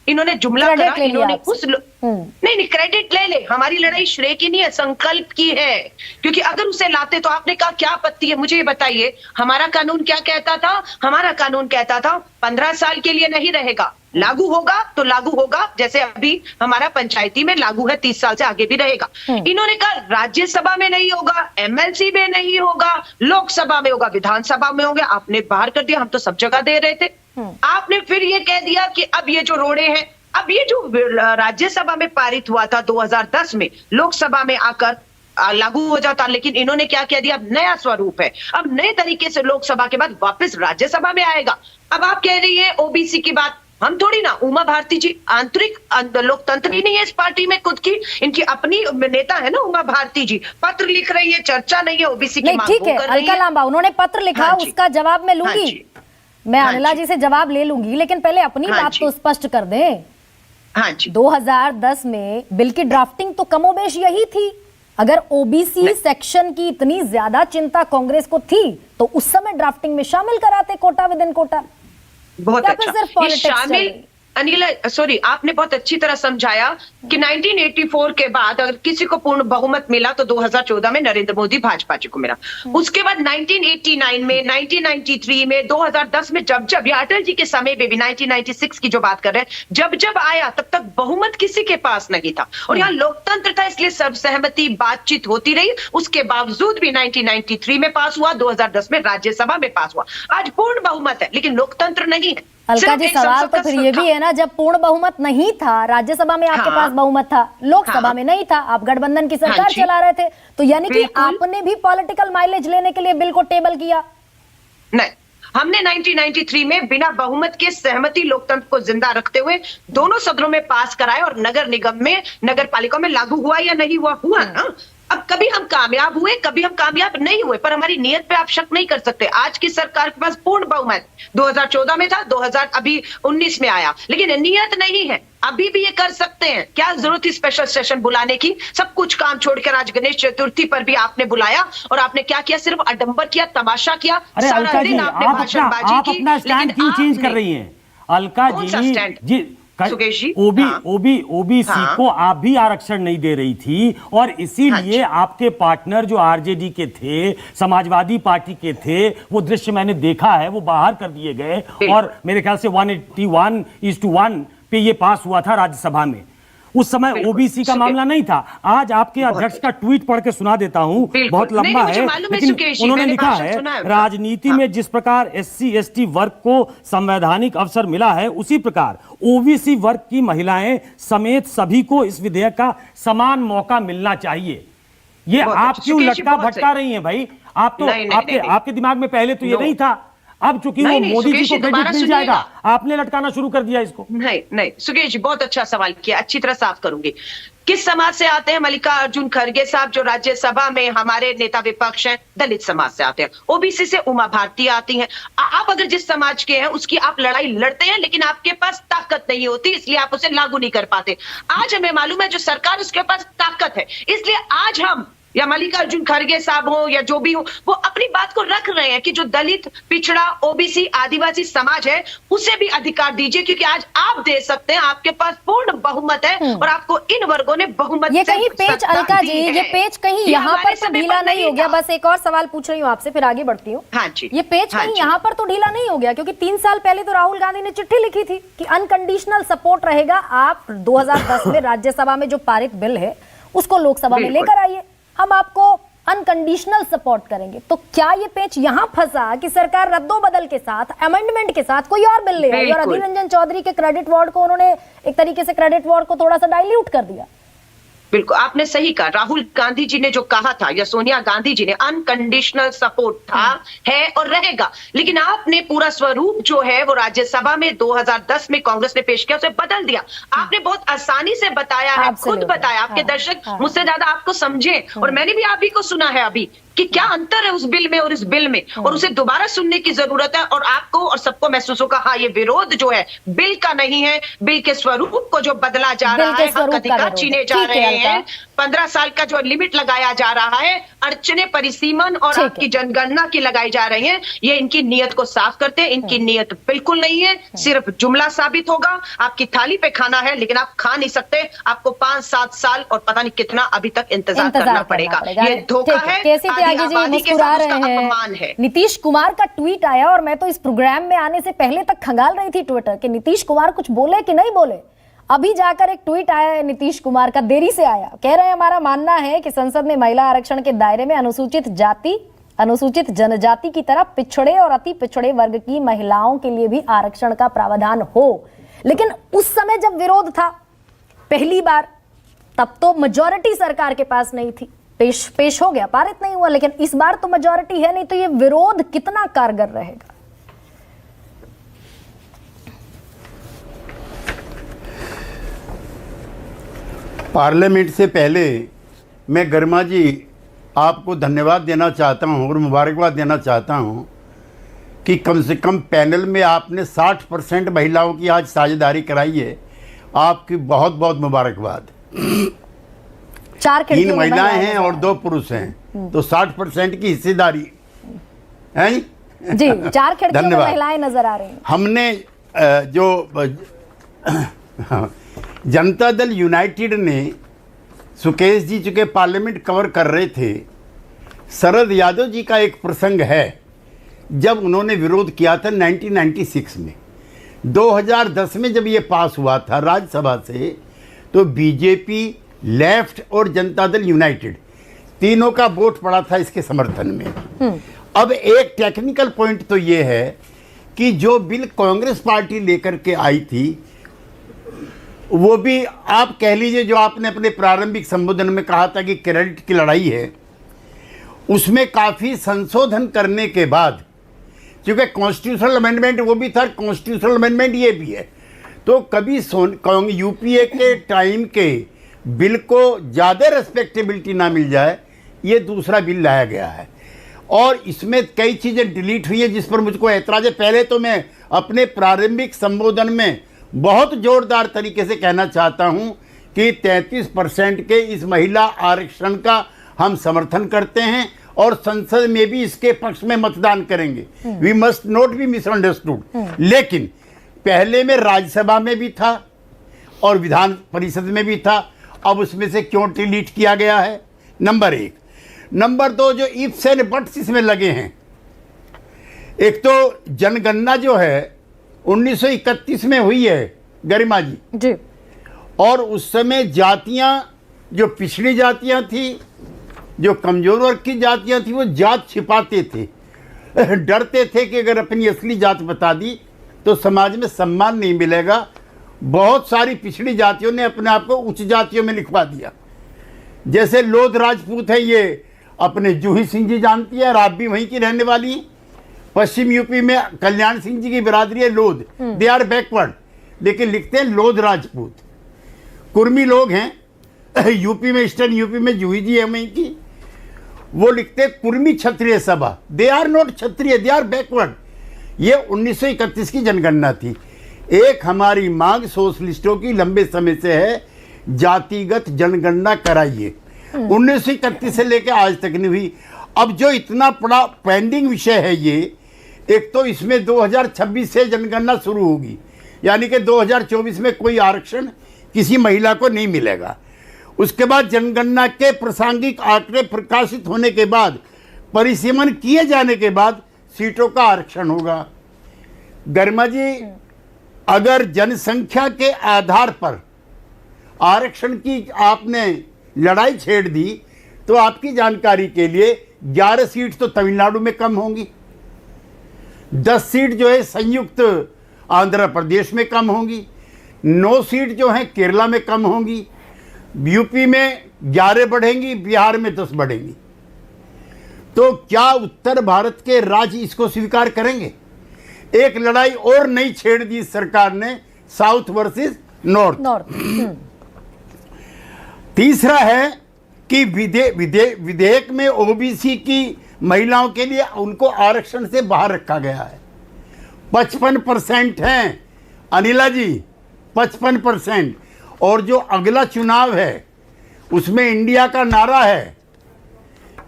इन्होंने जुमला करा, इन्होंने उस नहीं क्रेडिट ले। हमारी लड़ाई श्रेय की नहीं है, संकल्प की है। क्योंकि अगर उसे लाते तो आपने कहा क्या आपत्ति है? मुझे ये बताइए, हमारा कानून क्या कहता था? हमारा कानून कहता था 15 साल के लिए नहीं रहेगा, लागू होगा तो लागू होगा, जैसे अभी हमारा पंचायती में लागू है, 30 साल से आगे भी रहेगा। इन्होंने कहा राज्यसभा में नहीं होगा, एमएलसी में नहीं होगा, लोकसभा में होगा, विधानसभा में होगा। आपने बाहर कर दिया, हम तो सब जगह दे रहे थे। आपने फिर ये कह दिया कि अब ये जो रोड़े हैं, अब ये जो राज्यसभा में पारित हुआ था 2010 में, लोकसभा में आकर लागू हो जाता। लेकिन इन्होंने क्या कह दिया? अब नया स्वरूप है, अब नए तरीके से लोकसभा के बाद वापस राज्यसभा में आएगा। अब आप कह रही है ओबीसी की बात, हम थोड़ी ना। उमा भारती जी आंतरिक लोकतंत्र ही नहीं है इस पार्टी में खुद की, इनकी अपनी नेता है ना उमा भारती जी, पत्र लिख रही है, चर्चा नहीं है ओबीसी की मांग ठीक है। अलका लांबा, उन्होंने पत्र लिखा, उसका जवाब मैं लूंगी, मैं अनिला जी से जवाब ले लूंगी, लेकिन पहले अपनी बात तो स्पष्ट कर दें। 2010 में बिल की ड्राफ्टिंग तो कमोबेश यही थी। अगर ओबीसी सेक्शन की इतनी ज्यादा चिंता कांग्रेस को थी तो उस समय ड्राफ्टिंग में शामिल कराते कोटा विद इन कोटा। बहुत अच्छा। शामिल अनिला, सॉरी, आपने बहुत अच्छी तरह समझाया कि 1984 के बाद अगर किसी को पूर्ण बहुमत मिला तो 2014 में नरेंद्र मोदी भाजपा जी को मिला। उसके बाद 1989 में, 1993 में, 2010 में, जब जब अटल जी के समय में भी, 1996 की जो बात कर रहे हैं, जब जब आया तब तक बहुमत किसी के पास नहीं था, और यहाँ लोकतंत्र था, इसलिए सर्वसहमति बातचीत होती रही। उसके बावजूद भी 1993 में पास हुआ, 2010 में राज्यसभा में पास हुआ। आज पूर्ण बहुमत है, लेकिन लोकतंत्र नहीं है। अलका जी, सवाल तो फिर ये भी है ना, जब पूर्ण बहुमत नहीं था, राज्यसभा में आपके पास बहुमत था, लोकसभा में नहीं था, आप गठबंधन की सरकार चला रहे थे, तो यानी कि आपने भी पॉलिटिकल माइलेज लेने के लिए बिल को टेबल किया? नहीं, हमने 1993 में बिना बहुमत के सहमति लोकतंत्र को जिंदा रखते हुए दोनों सदनों में पास कराए, और नगर निगम में, नगर पालिका में लागू हुआ या नहीं हुआ? हुआ ना। अब कभी हम कामयाब हुए, कभी हम कामयाब नहीं हुए, पर हमारी नियत पे आप शक नहीं कर सकते। आज की सरकार के पास पूर्ण बहुमत 2014 में था, 2019 में आया, लेकिन नियत नहीं है। अभी भी ये कर सकते हैं। क्या जरूरत थी स्पेशल सेशन बुलाने की? सब कुछ काम छोड़कर आज गणेश चतुर्थी पर भी आपने बुलाया, और आपने क्या किया? सिर्फ आडंबर किया, तमाशा किया। अरे अलका जी, आप अपना स्टैंड क्यों चेंज कर रही हैं? अलका जी, ओबीसी को आप भी आरक्षण नहीं दे रही थी, और इसीलिए आपके पार्टनर जो आरजेडी के थे, समाजवादी पार्टी के थे, वो दृश्य मैंने देखा है, वो बाहर कर दिए गए, और मेरे ख्याल से 181:1 पे ये पास हुआ था राज्यसभा में। उस समय ओबीसी का मामला नहीं था। आज आपके अध्यक्ष का ट्वीट पढ़ के सुना देता हूं, बहुत लंबा है, लेकिन उन्होंने लिखा है राजनीति में जिस प्रकार SC ST वर्ग को संवैधानिक अवसर मिला है, उसी प्रकार ओबीसी वर्ग की महिलाएं समेत सभी को इस विधेयक का समान मौका मिलना चाहिए। ये आप क्यों लटका भटका रही हैं भाई? आप तो आपके दिमाग में पहले तो ये नहीं था, अब चूंकि वो मोदी जी को क्रेडिट मिल जाएगा, आपने लटकाना शुरू कर दिया इसको। नहीं सुकेश जी, बहुत अच्छा सवाल किया, अच्छी तरह साफ करूंगी। किस समाज से आते हैं? मल्लिकार्जुन खड़गे साहब जो राज्यसभा में हमारे नेता विपक्ष हैं, दलित समाज से आते हैं। ओबीसी से उमा भारती आती हैं। आप अगर जिस समाज के हैं उसकी आप लड़ाई लड़ते हैं, लेकिन आपके पास ताकत नहीं होती, इसलिए आप उसे लागू नहीं कर पाते। आज हमें मालूम है जो सरकार, उसके पास ताकत है, इसलिए आज हम या मल्लिकार्जुन खड़गे साहब हो या जो भी हो, वो अपनी बात को रख रहे हैं कि जो दलित, पिछड़ा, ओबीसी, आदिवासी समाज है उसे भी अधिकार दीजिए, क्योंकि आज आप दे सकते हैं, आपके पास पूर्ण बहुमत है और आपको इन वर्गों ने बहुमत ये कहीं पेच अलका जी, ये पेच कहीं यहाँ पर तो ढीला नहीं हो गया? बस एक और सवाल पूछ रही हूँ आपसे, फिर आगे बढ़ती हूँ। हाँ जी, ये पेच कहीं यहाँ पर तो ढीला नहीं हो गया? क्योंकि 3 साल पहले तो राहुल गांधी ने चिट्ठी लिखी थी कि अनकंडीशनल सपोर्ट रहेगा, आप 2010 में राज्यसभा में जो पारित बिल है उसको लोकसभा में लेकर आइए, हम आपको अनकंडीशनल सपोर्ट करेंगे। तो क्या ये पेच यहां फंसा कि सरकार रद्दोबदल के साथ, अमेंडमेंट के साथ कोई और बिल ले आई और अधीर रंजन चौधरी के क्रेडिट वार्ड को उन्होंने एक तरीके से क्रेडिट वार्ड को थोड़ा सा डाइल्यूट कर दिया? बिल्कुल, आपने सही कहा। राहुल गांधी जी ने जो कहा था या सोनिया गांधी जी ने, अनकंडीशनल सपोर्ट था, है और रहेगा, लेकिन आपने पूरा स्वरूप जो है वो राज्यसभा में 2010 में कांग्रेस ने पेश किया, उसे बदल दिया। आपने बहुत आसानी से बताया है, खुद बताया, आपके दर्शक मुझसे ज्यादा आपको समझे, और मैंने भी आप ही को सुना है अभी कि क्या अंतर है उस बिल में और इस बिल में, और उसे दोबारा सुनने की जरूरत है। और आपको और सबको महसूस होगा, हाँ ये विरोध जो है बिल का नहीं है, बिल के स्वरूप को जो बदला जा रहा है, हक अधिकार छीने जा रहे हैं, 15 साल का जो लिमिट लगाया जा रहा है, अड़चने परिसीमन और आपकी जनगणना की लगाई जा रही है, ये इनकी नीयत को साफ करते हैं। इनकी नीयत बिल्कुल नहीं है, सिर्फ जुमला साबित होगा। आपकी थाली पे खाना है लेकिन आप खा नहीं सकते, आपको 5-7 साल और पता नहीं कितना अभी तक इंतजार करना पड़ेगा। ये धोखा है, त्यागी जी मुस्कुरा रहे हैं। नीतीश कुमार का ट्वीट आया और मैं तो इस प्रोग्राम में आने से पहले तक खंगाल रही थी ट्विटर कि नीतीश कुमार कुछ बोले कि नहीं बोले। अभी जाकर एक ट्वीट आया है नीतीश कुमार का, देरी से आया। कह रहे हैं हमारा मानना है कि संसद में महिला आरक्षण के दायरे में अनुसूचित जाति, अनुसूचित जनजाति की तरह पिछड़े और अति पिछड़े वर्ग की महिलाओं के लिए भी आरक्षण का प्रावधान हो। लेकिन उस समय जब विरोध था पहली बार, तब तो मेजॉरिटी सरकार के पास नहीं थी, पेश हो गया, पारित नहीं हुआ। लेकिन इस बार तो मेजॉरिटी है नहीं, तो ये विरोध कितना कारगर रहेगा? पार्लियामेंट से पहले मैं गरिमा जी आपको धन्यवाद देना चाहता हूं और मुबारकबाद देना चाहता हूं कि कम से कम पैनल में आपने 60% महिलाओं की आज साझेदारी कराई है। आपकी बहुत बहुत मुबारकबाद। 3 महिलाएं हैं और 2 पुरुष हैं, तो 60% की हिस्सेदारी है जी। 4 खिड़कियों में महिलाएं नजर आ रही हैं। हमने जो जनता दल यूनाइटेड ने, सुकेश जी चूँकि पार्लियामेंट कवर कर रहे थे, शरद यादव जी का एक प्रसंग है जब उन्होंने विरोध किया था 1996 में। 2010 में जब ये पास हुआ था राज्यसभा से, तो बीजेपी, लेफ्ट और जनता दल यूनाइटेड तीनों का वोट पड़ा था इसके समर्थन में। अब एक टेक्निकल पॉइंट तो ये है कि जो बिल कांग्रेस पार्टी लेकर के आई थी, वो भी आप कह लीजिए, जो आपने अपने प्रारंभिक संबोधन में कहा था कि क्रेडिट की लड़ाई है, उसमें काफ़ी संशोधन करने के बाद, क्योंकि कॉन्स्टिट्यूशनल अमेंडमेंट वो भी था, कॉन्स्टिट्यूशनल अमेंडमेंट ये भी है, तो कभी यूपीए के टाइम के बिल को ज़्यादा रेस्पेक्टेबिलिटी ना मिल जाए, ये दूसरा बिल लाया गया है। और इसमें कई चीज़ें डिलीट हुई है जिस पर मुझको ऐतराज़ है। पहले तो मैं अपने प्रारंभिक संबोधन में बहुत जोरदार तरीके से कहना चाहता हूं कि 33% के इस महिला आरक्षण का हम समर्थन करते हैं और संसद में भी इसके पक्ष में मतदान करेंगे। We must not be misunderstood. लेकिन पहले में राज्यसभा में भी था और विधान परिषद में भी था, अब उसमें से क्यों डिलीट किया गया है? नंबर 1। नंबर 2, जो इफ्स एंड बट्स इसमें लगे हैं। एक तो जनगणना जो है 1931 में हुई है गरिमा जी, और उस समय जातियां, जो पिछड़ी जातियां थी, जो कमजोर वर्ग की जातियां थी, वो जात छिपाते थे, डरते थे कि अगर अपनी असली जात बता दी तो समाज में सम्मान नहीं मिलेगा। बहुत सारी पिछड़ी जातियों ने अपने आप को उच्च जातियों में लिखवा दिया। जैसे लोध राजपूत है, ये अपने जूही सिंह जी जानती है और आप भी वहीं की रहने वाली हैं। पश्चिम यूपी में कल्याण सिंह जी की बिरादरी है लोध, दे आर बैकवर्ड, लेकिन लिखते हैं लोध राजपूत। कुर्मी लोग हैं यूपी में, ईस्टर्न यूपी में जूही जी है वहीं की, वो लिखते हैं Kurmi Kshatriya Sabha, they are not Kshatriya, they are backward. ये 1931 की जनगणना थी। एक हमारी मांग सोशलिस्टों की लंबे समय से है, जातिगत जनगणना कराइए। 1931 से लेकर आज तक नहीं हुई। अब जो इतना बड़ा पेंडिंग विषय है ये, एक तो इसमें 2026 से जनगणना शुरू होगी, यानी कि 2024 में कोई आरक्षण किसी महिला को नहीं मिलेगा। उसके बाद जनगणना के प्रासंगिक आंकड़े प्रकाशित होने के बाद, परिसीमन किए जाने के बाद सीटों का आरक्षण होगा। गरिमा जी, अगर जनसंख्या के आधार पर आरक्षण की आपने लड़ाई छेड़ दी तो आपकी जानकारी के लिए 11 सीट तो तमिलनाडु में कम होंगी, 10 सीट जो है संयुक्त आंध्र प्रदेश में कम होंगी, 9 सीट जो है केरला में कम होंगी, यूपी में 11 बढ़ेंगी, बिहार में 10 बढ़ेंगी। तो क्या उत्तर भारत के राज्य इसको स्वीकार करेंगे? एक लड़ाई और नई छेड़ दी सरकार ने, साउथ वर्सेस नॉर्थ। तीसरा है कि विधेयक में ओबीसी की महिलाओं के लिए उनको आरक्षण से बाहर रखा गया है। 55% हैं अनिला जी, 55%। और जो अगला चुनाव है उसमें इंडिया का नारा है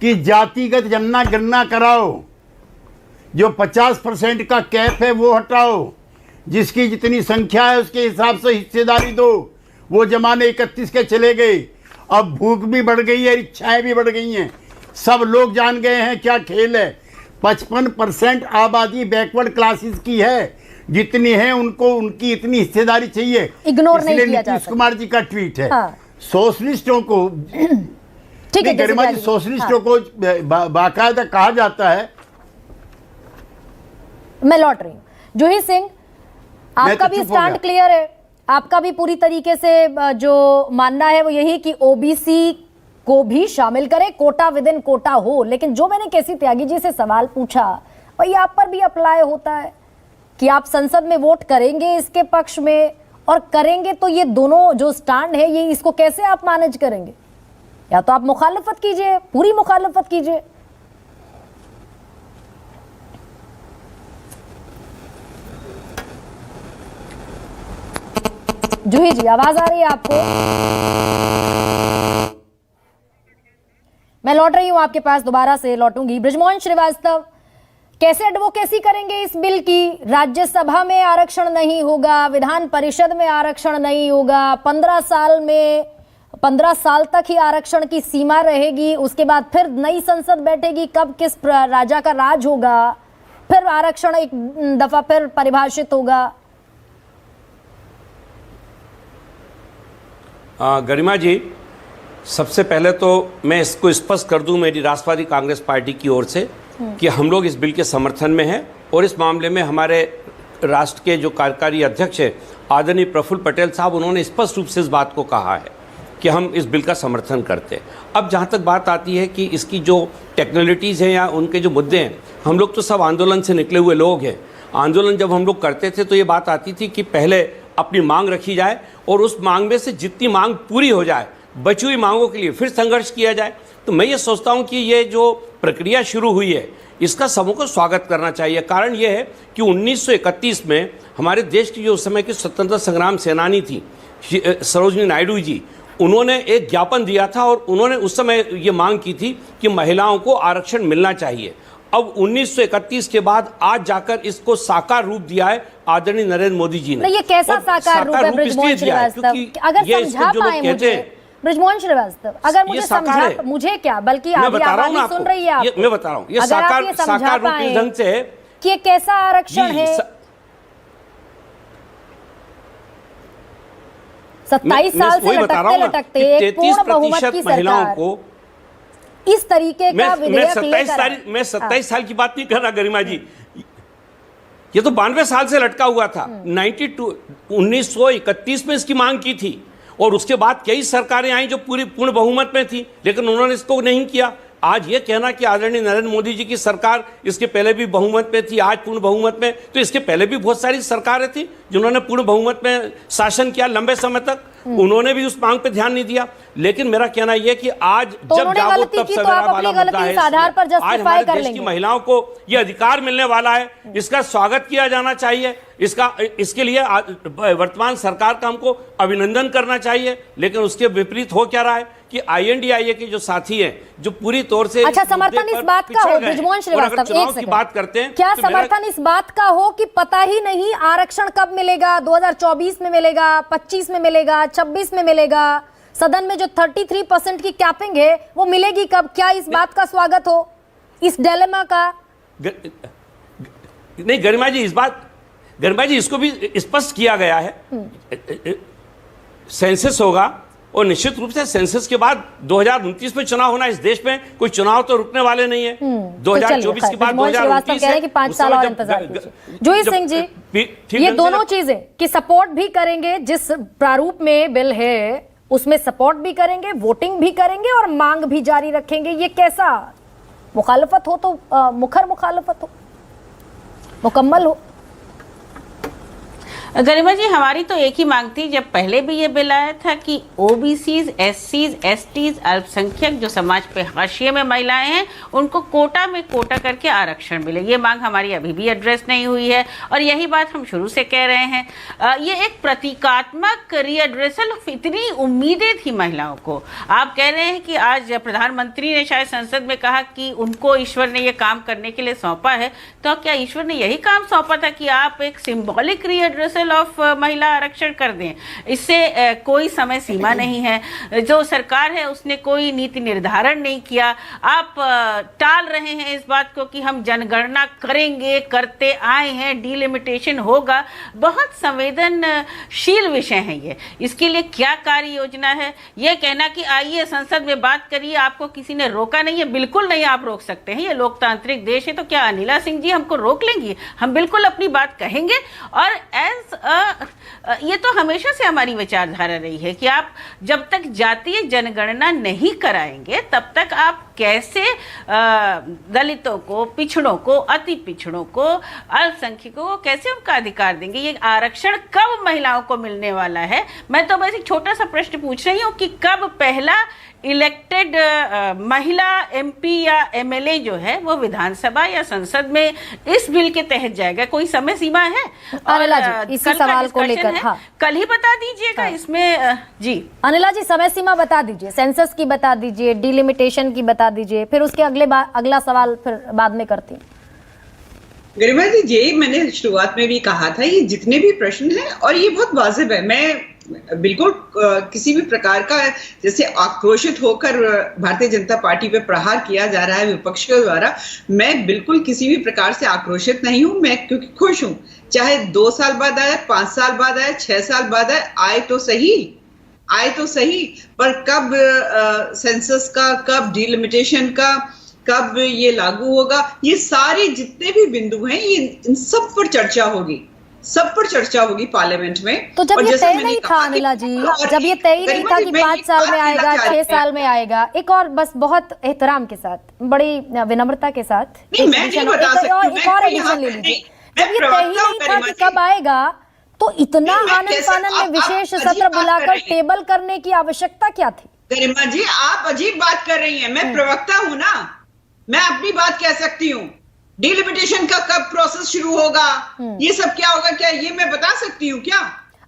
कि जातिगत जनगणना कराओ, जो 50% का कैप है वो हटाओ, जिसकी जितनी संख्या है उसके हिसाब से हिस्सेदारी दो। वो जमाने 31 के चले गए। अब भूख भी बढ़ गई है, इच्छाएं भी बढ़ गई हैं, सब लोग जान गए हैं क्या खेल है। 55% आबादी बैकवर्ड क्लासेस की है, जितनी है उनको उनकी इतनी हिस्सेदारी चाहिए। इग्नोर नहीं किया जा नीतीश सकता। कुमार जी का ट्वीट है। हाँ। सोशलिस्टों को, ठीक है गरिमा जी, सोशलिस्टों को बाकायदा कहा जाता है। मैं लौट रही हूँ। जूही सिंह, आपका भी स्टैंड क्लियर है, आपका भी पूरी तरीके से जो मानना है वो यही कि ओबीसी को भी शामिल करें, कोटा विद इन कोटा हो। लेकिन जो मैंने केसी त्यागी जी से सवाल पूछा वही आप पर भी अप्लाई होता है कि आप संसद में वोट करेंगे इसके पक्ष में, और करेंगे तो ये दोनों जो स्टैंड है ये इसको कैसे आप मैनेज करेंगे? या तो आप मुखालफत कीजिए, पूरी मुखालफत कीजिए। जूही जी, आवाज आ रही है आपको? मैं लौट रही हूं आपके पास, दोबारा से लौटूंगी। बृजमोहन श्रीवास्तव, कैसे एडवोकेसी करेंगे इस बिल की? राज्यसभा में आरक्षण नहीं होगा, विधान परिषद में आरक्षण नहीं होगा, 15 साल तक ही आरक्षण की सीमा रहेगी, उसके बाद फिर नई संसद बैठेगी, कब किस राजा का राज होगा, फिर आरक्षण एक दफा फिर परिभाषित होगा। गरिमा जी, सबसे पहले तो मैं इसको स्पष्ट कर दूं मेरी राष्ट्रवादी कांग्रेस पार्टी की ओर से कि हम लोग इस बिल के समर्थन में हैं, और इस मामले में हमारे राष्ट्र के जो कार्यकारी अध्यक्ष हैं आदरणीय प्रफुल्ल पटेल साहब, उन्होंने स्पष्ट रूप से इस बात को कहा है कि हम इस बिल का समर्थन करते हैं। अब जहाँ तक बात आती है कि इसकी जो टेक्निकलिटीज़ हैं या उनके जो मुद्दे हैं, हम लोग तो सब आंदोलन से निकले हुए लोग हैं। आंदोलन जब हम लोग करते थे तो ये बात आती थी कि पहले अपनी मांग रखी जाए और उस मांग में से जितनी मांग पूरी हो जाए बची हुई मांगों के लिए फिर संघर्ष किया जाए। तो मैं ये सोचता हूँ कि ये जो प्रक्रिया शुरू हुई है इसका सबों को स्वागत करना चाहिए। कारण ये है कि 1931 में हमारे देश की जो उस समय की स्वतंत्रता संग्राम सेनानी थी सरोजिनी नायडू जी, उन्होंने एक ज्ञापन दिया था और उन्होंने उस समय ये मांग की थी कि महिलाओं को आरक्षण मिलना चाहिए। अब 1931 के बाद आज जाकर इसको साकार रूप दिया है आदरणीय नरेंद्र मोदी जी ने। ये कैसा साकार रूप है बृजमोहन श्रीवास्तव? अगर समझा पाए मुझे बृजमोहन श्रीवास्तव, अगर मुझे समझा, मुझे क्या बल्कि आधी आबादी सुन रही है आपको, मैं बता रहा हूँ ये साकार रूप इस ढंग से कि ये कैसा आरक्षण है। 27 साल से लटकते एक पूर्ण बहुमत की महिलाओं सरकार को इस तरीके का विधेयक लेकर आए। मैं 27 साल की बात नहीं कर रहा गरिमा जी, ये तो 92 साल से लटका हुआ था। 1931 में इसकी मांग की थी और उसके बाद कई सरकारें आई जो पूरी पूर्ण बहुमत में थी, लेकिन उन्होंने इसको नहीं किया। आज ये कहना कि आदरणीय नरेंद्र मोदी जी की सरकार इसके पहले भी बहुमत में थी, आज पूर्ण बहुमत में, तो इसके पहले भी बहुत सारी सरकारें थी जिन्होंने पूर्ण बहुमत में शासन किया लंबे समय तक, उन्होंने भी उस मांग पे ध्यान नहीं दिया। लेकिन मेरा कहना यह कि आज जब जागो तब सवेरा वाला मुद्दा है, आज हमारे देश की महिलाओं को यह अधिकार मिलने वाला है, इसका स्वागत किया जाना चाहिए। इसके लिए वर्तमान सरकार का हमको अभिनंदन करना चाहिए। लेकिन उसके विपरीत हो क्या रहा है कि INDIA के जो साथी हैं, जो पूरी तौर से अच्छा समर्थन इस बात का हो, बृजमोहन श्रीवास्तव, चुनाव की बात करते हैं, क्या तो समर्थन इस बात का हो कि पता ही नहीं आरक्षण कब मिलेगा, 2024 में मिलेगा, 25 में मिलेगा, 26 में मिलेगा, सदन में जो 33% की कैपिंग है वो मिलेगी कब? क्या इस बात का स्वागत हो, इस डिलेमा का? नहीं गरिमा जी, गरिमा जी इसको भी स्पष्ट किया गया है। सेंसस होगा और निश्चित रूप से सेंसस के बाद 2029 में चुनाव होना, इस देश में कोई चुनाव तो रुकने वाले नहीं है। 2024 के बाद 2029 कह रहे कि 5 साल और इंतजार कीजिए। जूही सिंह जी, ये दोनों चीजें कि सपोर्ट भी करेंगे, जिस प्रारूप में बिल है उसमें सपोर्ट भी करेंगे, वोटिंग भी करेंगे और मांग भी जारी रखेंगे, ये कैसा मुखालफत हो तो मुखर मुखालफत हो, मुकम्मल हो? गरिमा जी, हमारी तो एक ही मांग थी जब पहले भी ये बिल आया था कि OBCs, SCs, STs, अल्पसंख्यक जो समाज पे हाशिए में महिलाएं हैं उनको कोटा में कोटा करके आरक्षण मिले। ये मांग हमारी अभी भी एड्रेस नहीं हुई है और यही बात हम शुरू से कह रहे हैं। ये एक प्रतीकात्मक रीएड्रेसल, इतनी उम्मीदें थी महिलाओं को। आप कह रहे हैं कि आज प्रधानमंत्री ने शायद संसद में कहा कि उनको ईश्वर ने ये काम करने के लिए सौंपा है, तो क्या ईश्वर ने यही काम सौंपा था कि आप एक सिंबॉलिक रीएड्रेसल ऑफ महिला आरक्षण कर दें? इससे कोई समय सीमा नहीं है। जो सरकार है उसने कोई नीति निर्धारण नहीं किया। आप टाल रहे हैं इस बात को कि हम जनगणना करेंगे, करते आए हैं, डिलिमिटेशन होगा। बहुत संवेदनशील विषय है ये। इसके लिए क्या कार्य योजना है? ये कहना कि आइए संसद में बात करिए, आपको किसी ने रोका नहीं है, बिल्कुल नहीं आप रोक सकते हैं। ये लोकतांत्रिक देश है, तो क्या अनिला सिंह जी हमको रोक लेंगी? हम बिल्कुल अपनी बात कहेंगे। और ये तो हमेशा से हमारी विचारधारा रही है कि आप जब तक जातीय जनगणना नहीं कराएंगे तब तक आप कैसे दलितों को, पिछड़ों को, अति पिछड़ों को, अल्पसंख्यकों को कैसे उनका अधिकार देंगे? ये आरक्षण कब महिलाओं को मिलने वाला है? मैं तो बस एक छोटा सा प्रश्न पूछ रही हूँ कि कब पहला इलेक्टेड महिला MP या MLA जो है वो विधानसभा या संसद में इस बिल के तहत जाएगा? कोई समय सीमा है? अनिला जी, इसी सवाल को लेकर कल ही बता दीजिएगा। इसमें जी अनिला जी समय सीमा बता दीजिए, सेंसस की बता दीजिए, डिलिमिटेशन की बता दीजिए, फिर उसके अगला सवाल फिर बाद में करती हूँ। गरिमा जी, ये मैंने शुरुआत में भी कहा था, ये जितने भी प्रश्न हैं और ये बहुत वाजिब है। मैं बिल्कुल किसी भी प्रकार का जैसे आक्रोशित होकर भारतीय जनता पार्टी पे प्रहार किया जा रहा है विपक्ष के द्वारा, मैं बिल्कुल किसी भी प्रकार से आक्रोशित नहीं हूं। मैं क्योंकि खुश हूं, चाहे 2 साल बाद आए, 5 साल बाद आए, 6 साल बाद आए तो सही, पर कब सेंसस का, कब डिलिमिटेशन का, कब ये लागू होगा, ये सारे जितने भी बिंदु हैं, ये इन सब पर चर्चा होगी पार्लियामेंट में। तो जब ये तय नहीं था अनिला जी, जब ये तय नहीं था कि 5 साल में आएगा, 6 साल में आएगा, एक और बस बहुत एहतराम के साथ, बड़ी विनम्रता के साथ एक और एडिशन ले लीजिए। जब ये तय ही नहीं था कि कब आएगा, तो इतना आनंद फानन में विशेष सत्र बुलाकर टेबल करने की आवश्यकता क्या थी? गरिमा जी, आप अजीब बात कर रही हैं। मैं प्रवक्ता हूं ना, मैं अपनी बात कह सकती हूँ। डिलिमिटेशन का कब प्रोसेस शुरू होगा, ये सब क्या होगा, क्या ये मैं बता सकती हूँ क्या?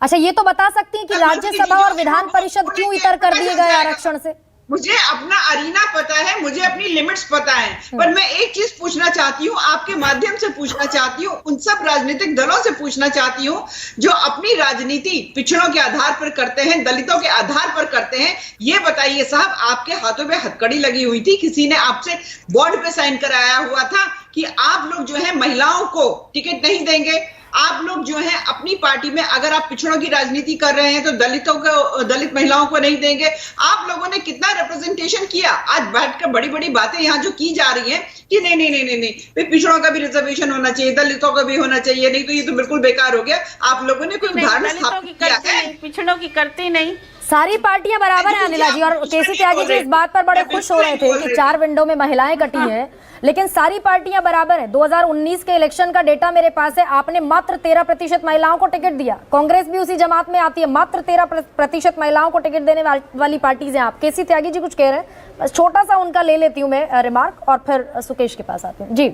अच्छा, ये तो बता सकती हैं कि राज्यसभा और विधान परिषद क्यों इतर कर दिए गए आरक्षण से? मुझे अपना अरीना पता है, मुझे अपनी लिमिट्स पता है, पर मैं एक चीज पूछना चाहती हूँ, आपके माध्यम से पूछना चाहती हूँ, उन सब राजनीतिक दलों से पूछना चाहती हूँ जो अपनी राजनीति पिछड़ों के आधार पर करते हैं, दलितों के आधार पर करते हैं। ये बताइए साहब, आपके हाथों पे हथकड़ी लगी हुई थी, किसी ने आपसे बोर्ड पे साइन कराया हुआ था कि आप लोग जो है महिलाओं को टिकट नहीं देंगे, आप लोग जो है अपनी पार्टी में अगर आप पिछड़ों की राजनीति कर रहे हैं तो दलित महिलाओं को नहीं देंगे। आप लोगों ने कितना रिप्रेजेंटेशन किया, आज बैठकर बड़ी बड़ी बातें यहाँ जो की जा रही हैं कि नहीं नहीं नहीं नहीं नहीं पिछड़ों का भी रिजर्वेशन होना चाहिए, दलितों का भी होना चाहिए, नहीं तो ये तो बिल्कुल बेकार हो गया। आप लोगों ने कोई उदाहरण स्थापित किया है? पिछड़ों की करती नहीं। सारी पार्टियां बराबर हैं अनिला जी, और केसी त्यागी जी इस बात पर बड़े खुश हो रहे थे कि 4 विंडो में महिलाएं कटी हैं, लेकिन सारी पार्टियां बराबर हैं। 2019 के इलेक्शन का डेटा मेरे पास है, आपने मात्र 13% महिलाओं को टिकट दिया। कांग्रेस भी उसी जमात में आती है, मात्र 13% महिलाओं को टिकट देने वाली पार्टीज हैं आप। केसी त्यागी जी कुछ कह रहे हैं, बस छोटा सा उनका ले लेती हूँ मैं रिमार्क और फिर सुकेश के पास आती हूँ जी।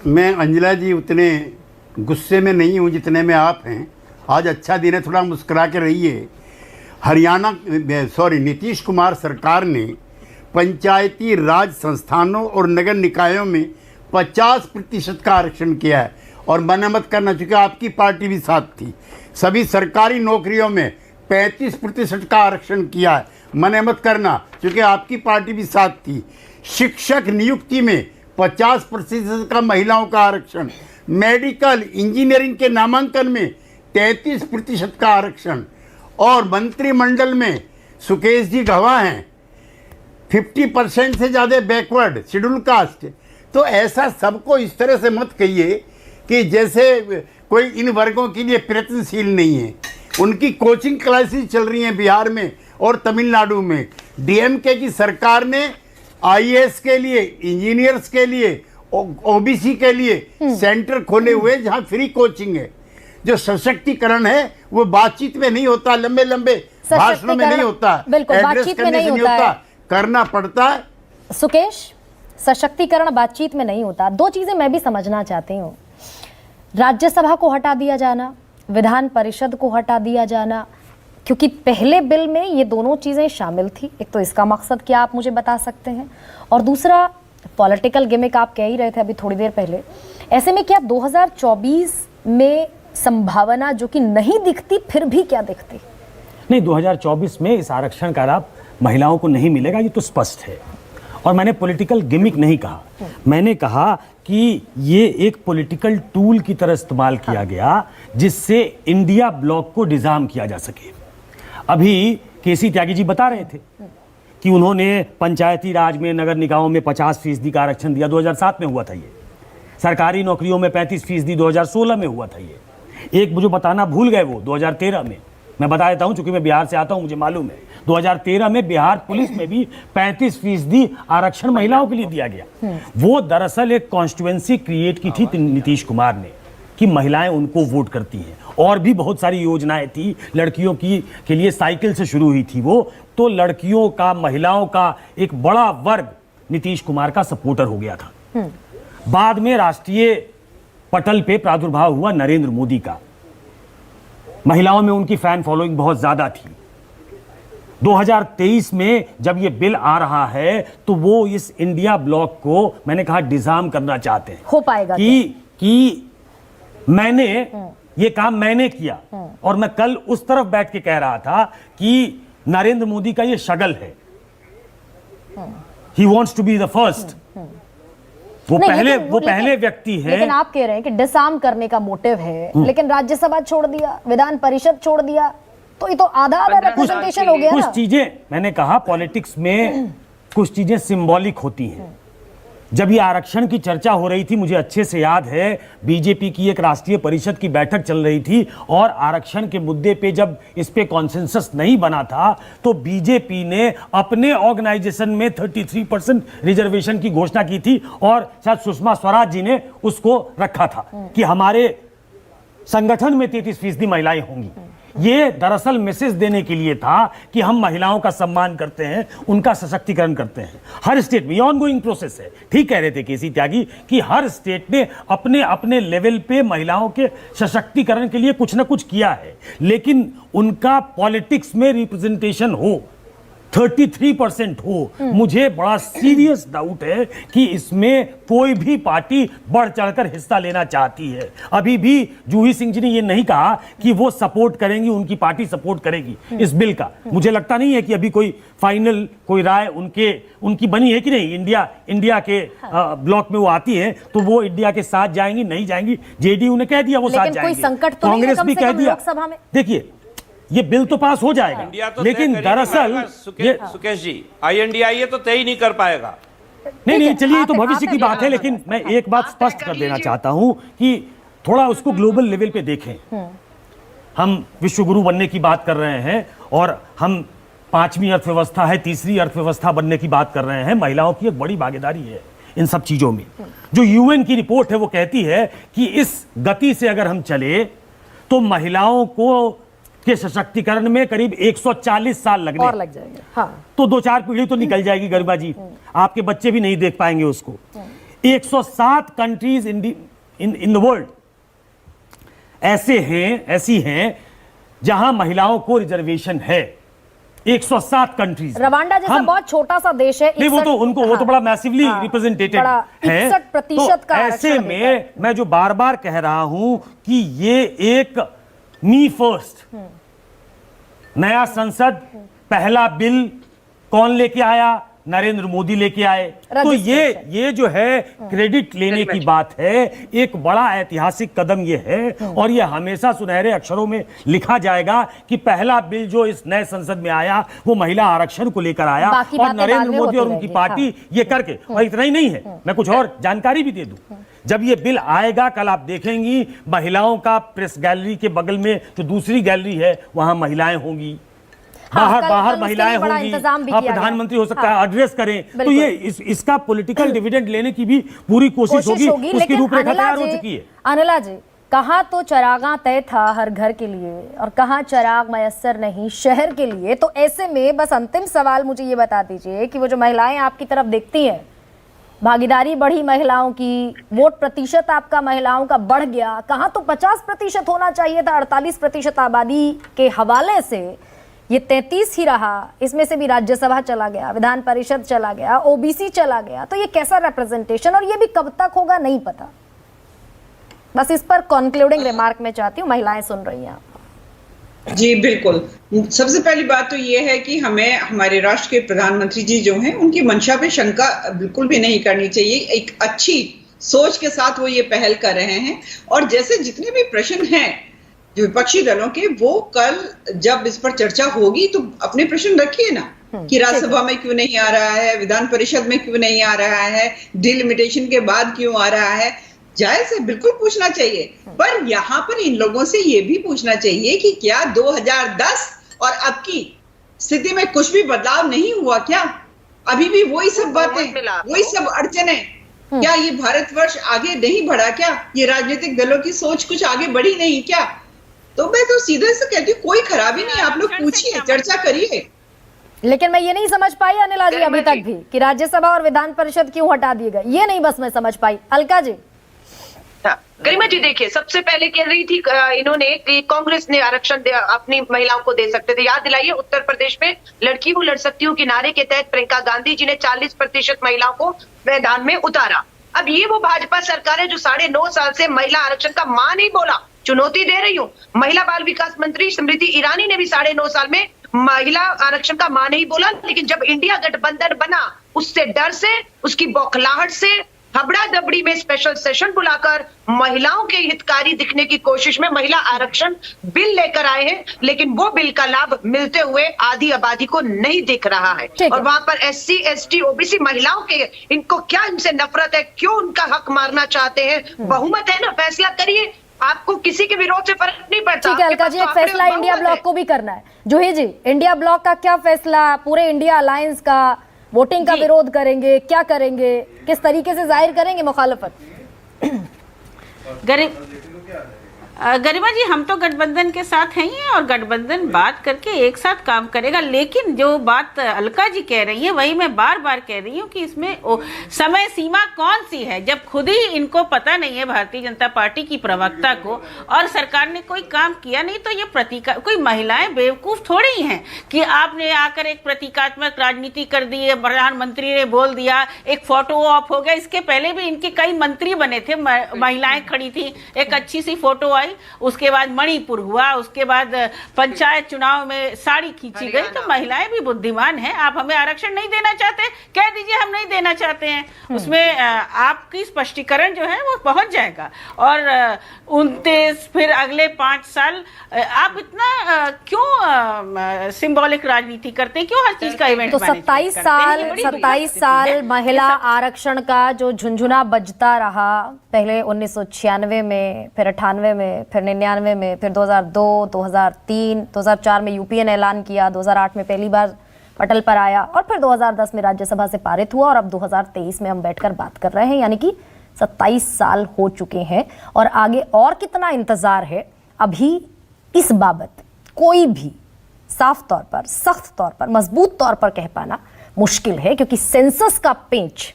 मैं अंजला जी उतने गुस्से में नहीं हूँ जितने में आप हैं। आज अच्छा दिन है, थोड़ा मुस्कुरा के रहिए। नीतीश कुमार सरकार ने पंचायती राज संस्थानों और नगर निकायों में 50% का आरक्षण किया है, और मना मत करना चूँकि आपकी पार्टी भी साथ थी। सभी सरकारी नौकरियों में 35% का आरक्षण किया है, मना मत करना क्योंकि आपकी पार्टी भी साथ थी। शिक्षक नियुक्ति में 50% का महिलाओं का आरक्षण, मेडिकल इंजीनियरिंग के नामांकन में 33% का आरक्षण, और मंत्रिमंडल में सुकेश जी गवाह हैं 50% से ज़्यादा बैकवर्ड शेड्यूल कास्ट। तो ऐसा सबको इस तरह से मत कहिए कि जैसे कोई इन वर्गों के लिए प्रयत्नशील नहीं है। उनकी कोचिंग क्लासेस चल रही हैं बिहार में और तमिलनाडु में। डीएमके की सरकार ने आईएएस के लिए, इंजीनियर्स के लिए, ओबीसी के लिए सेंटर खोले हुए जहां फ्री कोचिंग है। जो सशक्तिकरण है वो बातचीत में नहीं होता, लंबे लंबे भाषणों में नहीं होता, बिल्कुल बातचीत में नहीं होता है, करना पड़ता है। सुकेश, सशक्तिकरण बातचीत में नहीं होता। 2 चीजें मैं भी समझना चाहती हूँ। राज्यसभा को हटा दिया जाना, विधान परिषद को हटा दिया जाना, क्योंकि पहले बिल में ये दोनों चीजें शामिल थी। एक तो इसका मकसद क्या आप मुझे बता सकते हैं, और दूसरा पॉलिटिकल गिमिक आप कह ही रहे थे अभी थोड़ी देर पहले। ऐसे में क्या 2024 में संभावना जो कि नहीं दिखती फिर भी क्या दिखती? नहीं, 2024 में इस आरक्षण का लाभ महिलाओं को नहीं मिलेगा, ये तो स्पष्ट है। और मैंने पॉलिटिकल गिमिक नहीं कहा, मैंने कहा कि ये एक पॉलिटिकल टूल की तरह इस्तेमाल किया गया जिससे इंडिया ब्लॉक को डिजाम किया जा सके। अभी केसी त्यागी जी बता रहे थे कि उन्होंने पंचायती राज में, नगर निकायों में 50% का आरक्षण दिया। 2007 में हुआ था ये। सरकारी नौकरियों में 35% 2016 में हुआ था ये। एक मुझे बताना भूल गए वो 2013 में, मैं बता देता हूं चूंकि मैं बिहार से आता हूं, मुझे मालूम है। 2013 में बिहार पुलिस में भी 35% आरक्षण महिलाओं के लिए दिया गया। वो दरअसल एक कॉन्स्टिट्यूएंसी क्रिएट की थी नीतीश कुमार ने कि महिलाएं उनको वोट करती हैं। और भी बहुत सारी योजनाएं थी लड़कियों की के लिए, साइकिल से शुरू हुई थी वो। तो लड़कियों का, महिलाओं का एक बड़ा वर्ग नीतीश कुमार का सपोर्टर हो गया था। बाद में राष्ट्रीय पटल पे प्रादुर्भाव हुआ नरेंद्र मोदी का, महिलाओं में उनकी फैन फॉलोइंग बहुत ज्यादा थी। 2023 में जब ये बिल आ रहा है तो वो इस इंडिया ब्लॉक को, मैंने कहा, डिजाम करना चाहते हैं। हो पाएगा कि मैंने ये काम मैंने किया, और मैं कल उस तरफ बैठ के कह रहा था कि नरेंद्र मोदी का ये शगल है, he wants to be the first. वो पहले व्यक्ति है। लेकिन आप कह रहे हैं कि डिसआर्म करने का मोटिव है, लेकिन राज्यसभा छोड़ दिया, विधान परिषद छोड़ दिया, तो ये तो आधा रिप्रेजेंटेशन हो गया। कुछ चीजें, मैंने कहा पॉलिटिक्स में कुछ चीजें सिंबॉलिक होती हैं। जब ये आरक्षण की चर्चा हो रही थी, मुझे अच्छे से याद है, बीजेपी की एक राष्ट्रीय परिषद की बैठक चल रही थी और आरक्षण के मुद्दे पे जब इस पे कॉन्सेंसस नहीं बना था तो बीजेपी ने अपने ऑर्गेनाइजेशन में 33% रिजर्वेशन की घोषणा की थी, और शायद सुषमा स्वराज जी ने उसको रखा था कि हमारे संगठन में 33% महिलाएं होंगी। ये दरअसल मैसेज देने के लिए था कि हम महिलाओं का सम्मान करते हैं, उनका सशक्तिकरण करते हैं। हर स्टेट में ये ऑनगोइंग प्रोसेस है। ठीक कह रहे थे केसी त्यागी कि हर स्टेट ने अपने अपने लेवल पे महिलाओं के सशक्तिकरण के लिए कुछ ना कुछ किया है, लेकिन उनका पॉलिटिक्स में रिप्रेजेंटेशन हो, 33% हो, मुझे बड़ा सीरियस डाउट है कि इसमें कोई भी पार्टी बढ़ चढ़कर हिस्सा लेना चाहती है। अभी भी जूही सिंह जी ने यह नहीं कहा कि वो सपोर्ट करेंगी, उनकी पार्टी सपोर्ट करेगी इस बिल का। मुझे लगता नहीं है कि अभी कोई फाइनल कोई राय उनकी बनी है कि नहीं। इंडिया के ब्लॉक में वो आती है तो वो इंडिया के साथ जाएंगी, नहीं जाएंगी, जेडीयू ने कह दिया वो साथ जाएंगे, कोई संकट तो नहीं है कांग्रेस भी कह दिया। लोकसभा में देखिए ये बिल तो पास हो जाएगा, इंडिया तो लेकिन दरअसल सुकेश जी INDI ये तो तय ही नहीं कर पाएगा। नहीं चलिए ये तो भविष्य की बात है, लेकिन मैं एक बात स्पष्ट कर देना चाहता हूं कि थोड़ा उसको ग्लोबल लेवल पे देखें। हम विश्व गुरु बनने की बात कर रहे हैं और हम 5वीं अर्थव्यवस्था है, तीसरी अर्थव्यवस्था बनने की बात कर रहे हैं। महिलाओं की एक बड़ी भागीदारी है इन सब चीजों में। जो UN की रिपोर्ट है वो कहती है कि इस गति से अगर हम चले तो महिलाओं को के सशक्तिकरण में करीब 140 साल लगने और लग जाएंगे। हाँ। तो 2-4 पीढ़ी तो निकल जाएगी गरिमा जी, आपके बच्चे भी नहीं देख पाएंगे उसको। 107 कंट्रीज इन द वर्ल्ड ऐसी हैं जहां महिलाओं को रिजर्वेशन है। 107 कंट्रीज। रवांडा जैसा बहुत छोटा सा देश है, नहीं वो तो उनको वो तो बड़ा मैसिवली रिप्रेजेंटेटेड है। 61% का ऐसे में मैं जो बार बार कह रहा हूं कि ये एक मी फर्स्ट नया संसद पहला बिल कौन लेके आया? नरेंद्र मोदी लेके आए। तो ये जो है क्रेडिट लेने की बात है, एक बड़ा ऐतिहासिक कदम ये है और ये हमेशा सुनहरे अक्षरों में लिखा जाएगा कि पहला बिल जो इस नए संसद में आया वो महिला आरक्षण को लेकर आया और नरेंद्र मोदी और उनकी पार्टी ये करके। और इतना ही नहीं है, मैं कुछ और जानकारी भी दे दूं। जब ये बिल आएगा कल आप देखेंगी महिलाओं का प्रेस गैलरी के बगल में जो दूसरी गैलरी है वहां महिलाएं होंगी, बाहर महिलाएं होंगी, प्रधानमंत्री हो सकता है एड्रेस करें। तो ये इसका पॉलिटिकल डिविडेंड लेने की भी पूरी कोशिश होगी। उसकी रूपरेखा तैयार हो चुकी है। अनिला जी, कहाँ तो चरागा तय था हर घर के लिए और कहाँ चराग मयस्सर नहीं शहर के लिए। तो ऐसे में बस अंतिम सवाल मुझे ये बता दीजिए कि वो जो महिलाएं आपकी तरफ देखती हैं, भागीदारी बढ़ी महिलाओं की, वोट प्रतिशत आपका महिलाओं का बढ़ गया, कहाँ तो 50% होना चाहिए था, 48% आबादी के हवाले से ये 33 ही रहा। इसमें से भी राज्यसभा चला गया, विधान परिषद चला गया, ओबीसी चला गया। तो ये कैसा रिप्रेजेंटेशन, और ये भी कब तक होगा नहीं पता। बस इस पर कंक्लूडिंग रिमार्क में चाहती हूँ, महिलाएं सुन रही हैं आप। जी बिल्कुल। सबसे पहली बात तो ये है कि हमें हमारे राष्ट्र के प्रधानमंत्री जी जो हैं उनकी मंशा पे शंका बिल्कुल भी नहीं करनी चाहिए। एक अच्छी सोच के साथ वो ये पहल कर रहे हैं और जैसे जितने भी प्रश्न हैं जो विपक्षी दलों के, वो कल जब इस पर चर्चा होगी तो अपने प्रश्न रखिए ना कि राज्यसभा में क्यों नहीं आ रहा है, विधान परिषद में क्यों नहीं आ रहा है, डिलिमिटेशन के बाद क्यों आ रहा है। जायज है, बिल्कुल पूछना चाहिए। पर यहाँ पर इन लोगों से ये भी पूछना चाहिए कि क्या 2010 और अब की स्थिति में कुछ भी बदलाव नहीं हुआ क्या? अभी भी वही सब बातें, वही सब अड़चने, क्या ये भारतवर्ष आगे नहीं बढ़ा क्या? ये राजनीतिक दलों की सोच कुछ आगे बढ़ी नहीं क्या? तो मैं तो सीधे से कहती हूँ कोई खराबी नहीं, आप लोग पूछिए, चर्चा करिए। लेकिन मैं ये नहीं समझ पाई अनिला जी अभी तक भी कि राज्यसभा और विधान परिषद क्यों हटा दिए गए, ये नहीं बस मैं समझ पाई। अलका जी। गरिमा जी देखिए, सबसे पहले कह रही थी इन्होंने कि कांग्रेस ने आरक्षण अपनी महिलाओं को दे सकते थे। याद दिलाइए, उत्तर प्रदेश में लड़की वो लड़ सकती हूँ के नारे के तहत प्रियंका गांधी जी ने 40% महिलाओं को मैदान में उतारा। अब ये वो भाजपा सरकार है जो 9.5 साल से महिला आरक्षण का मां नहीं बोला। चुनौती दे रही हूँ, महिला बाल विकास मंत्री स्मृति ईरानी ने भी 9.5 साल में महिला आरक्षण का मां नहीं बोला। लेकिन जब इंडिया गठबंधन बना, उससे डर से, उसकी बौखलाहट से हबड़ा दबड़ी में स्पेशल सेशन बुलाकर महिलाओं के हितकारी दिखने की कोशिश में महिला आरक्षण बिल लेकर आए हैं। लेकिन वो बिल का लाभ मिलते हुए आधी आबादी को नहीं दिख रहा है। और वहां पर SC, ST, OBC महिलाओं के, इनको क्या इनसे नफरत है, क्यों उनका हक मारना चाहते हैं? बहुमत है ना, फैसला करिए, आपको किसी के विरोध से फर्क नहीं पड़ता। ठीक है अलका जी, एक फैसला इंडिया ब्लॉक को भी करना है। जूही जी, इंडिया ब्लॉक का क्या फैसला, पूरे इंडिया अलायंस का वोटिंग का विरोध करेंगे, क्या करेंगे, किस तरीके से जाहिर करेंगे मुखालफत? गरिमा जी, हम तो गठबंधन के साथ हैं ही और गठबंधन बात करके एक साथ काम करेगा, लेकिन जो बात अलका जी कह रही है वही मैं बार बार कह रही हूँ कि इसमें समय सीमा कौन सी है, जब खुद ही इनको पता नहीं है भारतीय जनता पार्टी की प्रवक्ता को और सरकार ने कोई काम किया नहीं, तो ये प्रतीक कोई महिलाएं बेवकूफ थोड़ी हैं कि आपने आकर एक प्रतीकात्मक राजनीति कर दी है, प्रधानमंत्री ने बोल दिया, एक फोटो ऑफ हो गया। इसके पहले भी इनके कई मंत्री बने थे, महिलाएं खड़ी थी, एक अच्छी सी फोटो आई, उसके बाद मणिपुर हुआ, उसके बाद पंचायत चुनाव में साड़ी खींची गई। तो महिलाएं भी बुद्धिमान हैं। आप हमें आरक्षण नहीं देना चाहते, कह दीजिए हम नहीं देना चाहते हैं, उसमें आपकी स्पष्टीकरण जो है वो पहुंच जाएगा। और 29 फिर अगले 5 साल आप इतना क्यों सिंबॉलिक राजनीति करते हैं, क्यों हर चीज का इवेंट तो 27 साल महिला आरक्षण का जो झुंझुना बजता रहा, पहले 1996 में, फिर 98 में, फिर 99 में, फिर 2002, 2003, 2004 में यूपीए ने ऐलान किया, 2008 में पहली बार पटल पर आया और फिर 2010 में राज्यसभा से पारित हुआ और अब 2023 में हम बैठकर बात कर रहे हैं। यानी कि 27 साल हो चुके हैं और आगे और कितना इंतजार है, अभी इस बाबत कोई भी साफ तौर पर, सख्त तौर पर, मजबूत तौर पर कह पाना मुश्किल है, क्योंकि सेंसस का पेंच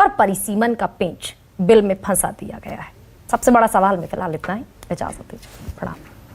और परिसीमन का पेंच बिल में फंसा दिया गया है। सबसे बड़ा सवाल में फिलहाल इतना ही। इजाजत दीजिए, प्रणाम।